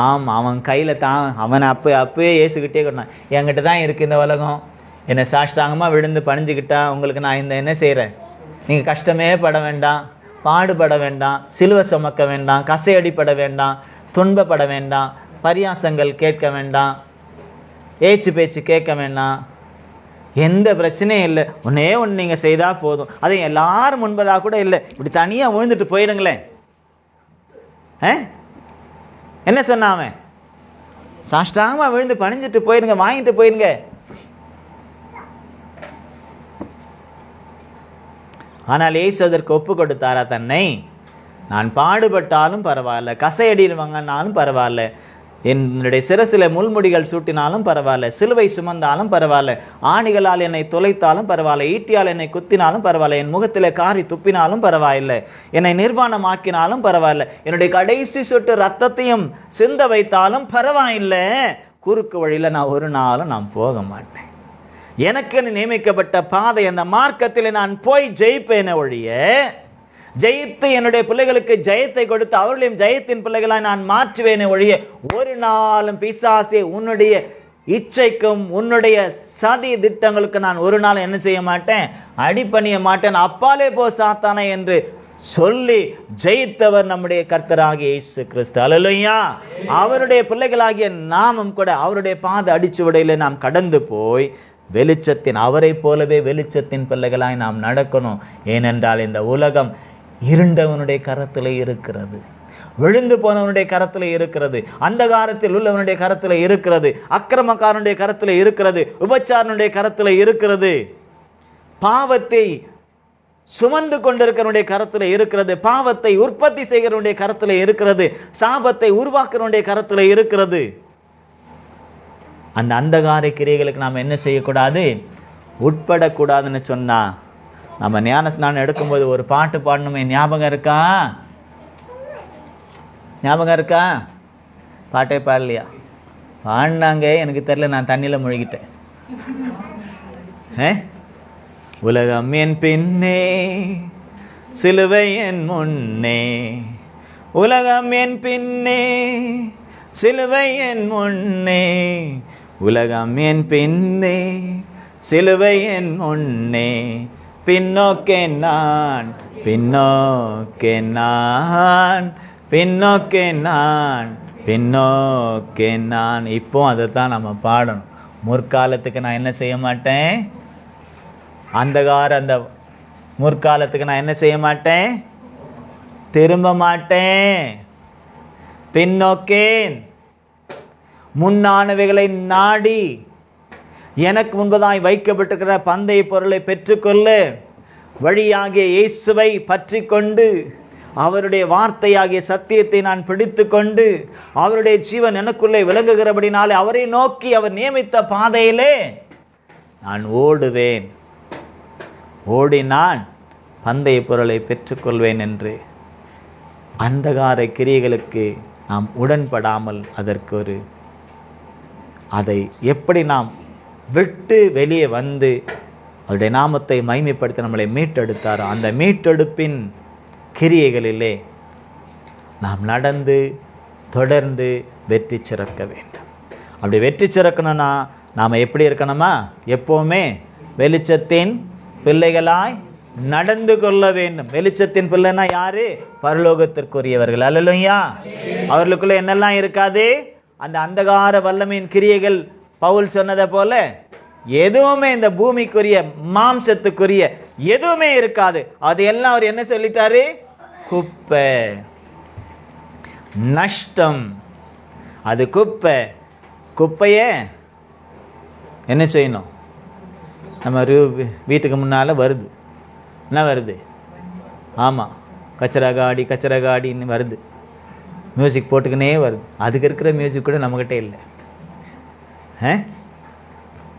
ஆமாம், அவன் கையில் தான். அவனை அப்பயே இயேசுக்கிட்டே கொண்டான், என்கிட்ட தான் இருக்குது இந்த உலகம். என்னை சாஷ்டாங்கமாக விழுந்து பணிஞ்சுக்கிட்டா உங்களுக்கு நான் என்ன செய்கிறேன்? நீங்கள் கஷ்டமே பட வேண்டாம், பாடுபட வேண்டாம், சிலுவை சுமக்க வேண்டாம், கசையடிப்பட வேண்டாம், துன்பப்பட வேண்டாம், பரியாசங்கள் கேட்க வேண்டாம், ஏச்சு பேச்சு கேட்க வேண்டாம், எந்த பிரச்சனையும் இல்லை. ஒன்றே ஒன்று நீங்கள் செய்தால் போதும். அதை எல்லாரும் முன்பதாக கூட இல்லை, இப்படி தனியாக விழுந்துட்டு போயிடுங்களேன். என்ன சொன்னாம? சாஷ்டாங்கமாக விழுந்து பணிஞ்சிட்டு போயிடுங்க, வாங்கிட்டு போயிடுங்க. ஆனால் இயேசு அதற்கு ஒப்பு கொடுத்தாரா தன்னை? நான் பாடுபட்டாலும் பரவாயில்ல, கசையடிவாங்கனாலும் பரவாயில்ல, என்னுடைய சிரசில் முள்முடிகள் சூட்டினாலும் பரவாயில்ல, சிலுவை சுமந்தாலும் பரவாயில்ல, ஆணிகளால் என்னை துளைத்தாலும் பரவாயில்ல, ஈட்டியால் என்னை குத்தினாலும் பரவாயில்ல, என் முகத்தில் காரி துப்பினாலும் பரவாயில்லை, என்னை நிர்வாணமாக்கினாலும் பரவாயில்ல, என்னுடைய கடைசி சொட்டு ரத்தத்தையும் சிந்த வைத்தாலும் பரவாயில்லை, குறுக்கு வழியில் நான் ஒரு நாளும் நான் போக மாட்டேன். எனக்கு நியமிக்கப்பட்ட பாதை, அந்த மார்க்கத்தில் நான் போய் ஜெயிப்பேன ஒழிய, ஜெயித்து என்னுடைய பிள்ளைகளுக்கு ஜெயத்தை கொடுத்து அவர்களையும் ஜெயத்தின் பிள்ளைகளாய் நான் மாற்றுவேனே ஒழிய, ஒரு நாளும் பிசாசே உன்னுடைய இச்சைக்கும் உன்னுடைய சதி திட்டங்களுக்கு நான் ஒரு நாள் என்ன செய்ய மாட்டேன்? அடிபணிய மாட்டேன். அப்பாலே போ சாத்தானே என்று சொல்லி ஜெயித்தவர் நம்முடைய கர்த்தராகிய இயேசு கிறிஸ்து. அல்லேலூயா. அவருடைய பிள்ளைகளாகிய நாமும் கூட அவருடைய பாத அடிச்சுவடையில நாம் கடந்து போய் வெளிச்சத்தின், அவரை போலவே வெளிச்சத்தின் பிள்ளைகளாய் நாம் நடக்கணும். ஏனென்றால் இந்த உலகம் இருண்டவனுடைய கரத்தில் இருக்கிறது, விழுந்து போனவனுடைய கரத்தில் இருக்கிறது, அந்தகாரத்தில் உள்ளவனுடைய கரத்தில் இருக்கிறது, அக்கிரமக்காரனுடைய கரத்தில் இருக்கிறது, உபச்சாரனுடைய கரத்தில் இருக்கிறது, பாவத்தை சுமந்து கொண்டிருக்கிறவனுடைய கரத்தில் இருக்கிறது, பாவத்தை உற்பத்தி செய்கிறவனுடைய கரத்தில் இருக்கிறது, சாபத்தை உருவாக்குறவனுடைய கரத்தில் இருக்கிறது. அந்த அந்தகார கிரியைகளுக்கு நாம் என்ன செய்யக்கூடாது? உட்படக்கூடாதுன்னு சொன்னா, நம்ம ஞான ஸ்நானம் எடுக்கும்போது ஒரு பாட்டு பாடணுமே, ஞாபகம் இருக்கா? ஞாபகம் இருக்கா? பாட்டே பாடலையா? பாடினாங்க, எனக்கு தெரியல, நான் தண்ணியில் முழுகிட்டேன். உலகம் என் பின்னே, சிலுவை என் முன்னே, உலகம் என் பின்னே, சிலுவை என் முன்னே, உலகம் என் பின்னே, சிலுவை என் முன்னே, பின்னோக்கே நான் பின்னோக்கே நான், பின்னோக்கே நான், பின்னோக்கே நான். இப்போ அதை தான் நம்ம பாடணும். முற்காலத்துக்கு நான் என்ன செய்ய மாட்டேன், அந்த முற்காலத்துக்கு நான் என்ன செய்ய மாட்டேன், திரும்ப மாட்டேன். பின்னோக்கேன், முன்னானவைகளை நாடி எனக்கு முன்பதாய் வைக்கப்பட்டிருக்கிற பந்தய பொருளை பெற்றுக்கொள்ளு. வழியாகிய இயேசுவை பற்றி கொண்டு, அவருடைய வார்த்தையாகிய சத்தியத்தை நான் பிடித்து கொண்டு, அவருடைய ஜீவன் எனக்குள்ளே விளங்குகிறபடினாலே அவரை நோக்கி அவர் நியமித்த பாதையிலே நான் ஓடுவேன். ஓடி நான் பந்தய பொருளை பெற்றுக்கொள்வேன் என்று அந்தகார கிரியைகளுக்கு நாம் உடன்படாமல் அதை எப்படி நாம் விட்டு வெளியே வந்து அவருடைய நாமத்தை மகிமைப்படுத்தி நம்மளை மீட்டெடுத்தாரோ அந்த மீட்டெடுப்பின் கிரியைகளிலே நாம் நடந்து தொடர்ந்து வெற்றி சிறக்க வேண்டும். அப்படி வெற்றி சிறக்கணும்னா நாம் எப்படி இருக்கணுமா, எப்போவுமே வெளிச்சத்தின் பிள்ளைகளாய் நடந்து கொள்ள வேண்டும். வெளிச்சத்தின் பிள்ளைன்னா யாரு, பரலோகத்திற்குரியவர்கள். அல்லேலூயா. அவர்களுக்குள்ள என்னெல்லாம் இருக்காது, அந்த அந்தகார வல்லமையின் கிரியைகள் பவுல் சொன்னதை போல எதுவுமே இந்த பூமிக்குரிய மாம்சத்துக்குரிய எதுவுமே இருக்காது. அதையெல்லாம் அவர் என்ன சொல்லிட்டாரு, குப்பை, நஷ்டம், அது குப்பை. குப்பையே என்ன செய்யணும், நம்ம வீட்டுக்கு முன்னால் வருது, என்ன வருது, ஆமாம் கச்சரா காடின்னு வருது, மியூசிக் போட்டுக்கினே வருது. அதுக்கு இருக்கிற மியூசிக் கூட நம்மக்கிட்ட இல்லை.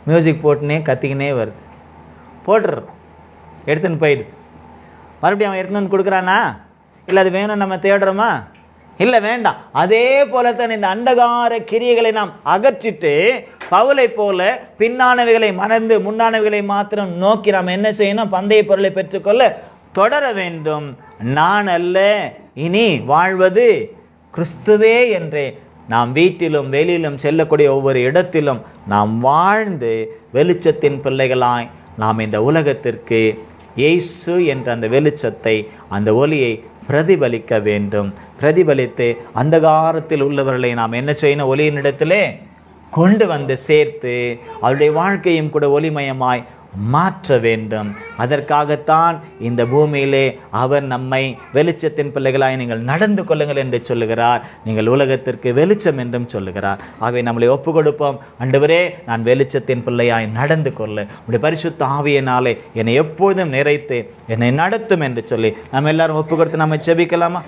மியூசிக் போட்டுனே கத்திக்கினே வருது, போட்டுடுறோம், எடுத்துன்னு போயிடுது. மறுபடியும் அவன் எடுத்துன்னு வந்து கொடுக்குறானா, இல்லை அது வேணும் நம்ம தேடுறோமா, இல்லை வேண்டாம். அதே போலத்தான் இந்த அந்தகார கிரியைகளை நாம் அகற்றிட்டு பவுலை போல பின்னானவைகளை மறந்து முன்னானவைகளை மாத்திரம் நோக்கி நாம் என்ன செய்யணும், பந்தய பொருளை பெற்றுக்கொள்ள தொடர வேண்டும். நான் அல்ல இனி வாழ்வது கிறிஸ்துவே என்றே நாம் வீட்டிலும் வெளியிலும் செல்லக்கூடிய ஒவ்வொரு இடத்திலும் நாம் வாழ்ந்து வெளிச்சத்தின் பிள்ளைகளாய் நாம் இந்த உலகத்திற்கு இயேசு என்ற அந்த வெளிச்சத்தை, அந்த ஒளியை பிரதிபலிக்க வேண்டும். பிரதிபலித்து அந்தகாரத்தில் உள்ளவர்களை நாம் என்ன செய்யணும், ஒளியினிடத்திலே கொண்டு வந்து சேர்த்து அவருடைய வாழ்க்கையும் கூட ஒளிமயமாய் மாற்ற வேண்டும். அதற்காகத்தான் இந்த பூமியிலே அவர் நம்மை வெளிச்சத்தின் பிள்ளைகளாய் நீங்கள் நடந்து கொள்ளுங்கள் என்று சொல்லுகிறார். நீங்கள் உலகத்திற்கு வெளிச்சம் என்றும் சொல்லுகிறார். ஆகவே நம்மளை ஒப்பு கொடுப்போம். ஆண்டவரே, நான் வெளிச்சத்தின் பிள்ளையாய் நடந்து கொள்ள உடைய பரிசுத்த ஆவியினாலே என்னை எப்பொழுதும் நிறைத்து என்னை நடத்தும் என்று சொல்லி நம்ம எல்லாரும் ஒப்பு கொடுத்து நம்ம ஜெபிக்கலாமா?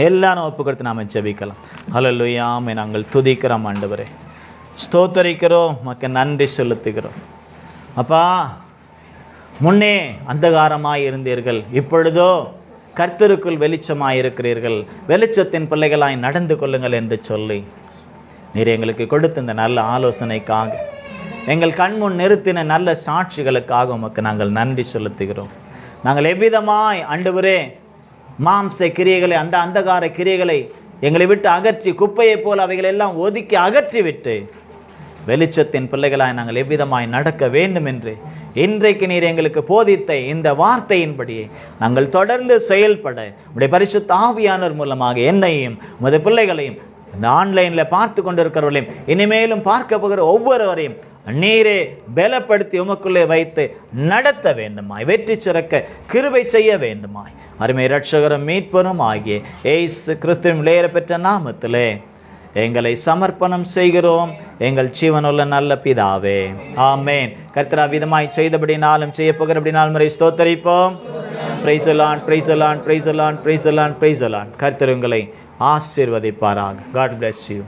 எல்லாரும் ஒப்பு கொடுத்து நாம் ஜெபிக்கலாம். ஹல்லேலூயா. நாங்கள் துதிக்கிறோம் ஆண்டவரே, ஸ்தோத்தரிக்கிறோம், உமக்கு நன்றி செலுத்துகிறோம். அப்பா, முன்னே அந்தகாரமாய் இருந்தீர்கள், இப்பொழுதோ கர்த்தருக்குள் வெளிச்சமாய் இருக்கிறீர்கள், வெளிச்சத்தின் பிள்ளைகளாய் நடந்து கொள்ளுங்கள் என்று சொல்லி நீர் எங்களுக்கு கொடுத்த இந்த நல்ல ஆலோசனைக்காக, எங்கள் கண்முன் நிறுத்தின நல்ல சாட்சிகளுக்காக உமக்கு நாங்கள் நன்றி செலுத்துகிறோம். நாங்கள் எவ்விதமாய் ஆண்டவரே மாம்ச கிரியைகளை, அந்த அந்தகார கிரியைகளை எங்களை விட்டு அகற்றி, குப்பையை போல் அவைகள் எல்லாம் ஒதுக்கி அகற்றிவிட்டு வெளிச்சத்தின் பிள்ளைகளாய் நாங்கள் எவ்விதமாய் நடக்க வேண்டும் என்று இன்றைக்கு நீர் எங்களுக்கு போதித்த இந்த வார்த்தையின்படியே நாங்கள் தொடர்ந்து செயல்பட உடைய பரிசுத்த ஆவியானவர் மூலமாக என்னையும் உமது பிள்ளைகளையும், இந்த ஆன்லைனில் பார்த்து கொண்டிருக்கிறவர்களையும், இனிமேலும் பார்க்க போகிற ஒவ்வொருவரையும் நீரே பலப்படுத்தி உமக்குள்ளே வைத்து நடத்த வேண்டுமாய், வெற்றி சிறக்க கிருபை செய்ய வேண்டுமாய், அருமை இரட்சகரும் மீட்பரும் ஆகிய இயேசு கிறிஸ்துவின் விலையேற பெற்ற நாமத்திலே எங்களை சமர்ப்பணம் செய்கிறோம் எங்கள் ஜீவனுள்ள நல்ல பிதாவே, ஆமேன். கர்த்தர் விதமாய் செய்தபடினாலும் செய்ய போகிறபடினாலும் முறை ஸ்தோத்தரிப்போம். Praise the Lord, praise the Lord, praise the Lord, praise the Lord, praise the Lord. கர்த்தர் உங்களை ஆசீர்வதிப்பாராக. God bless you.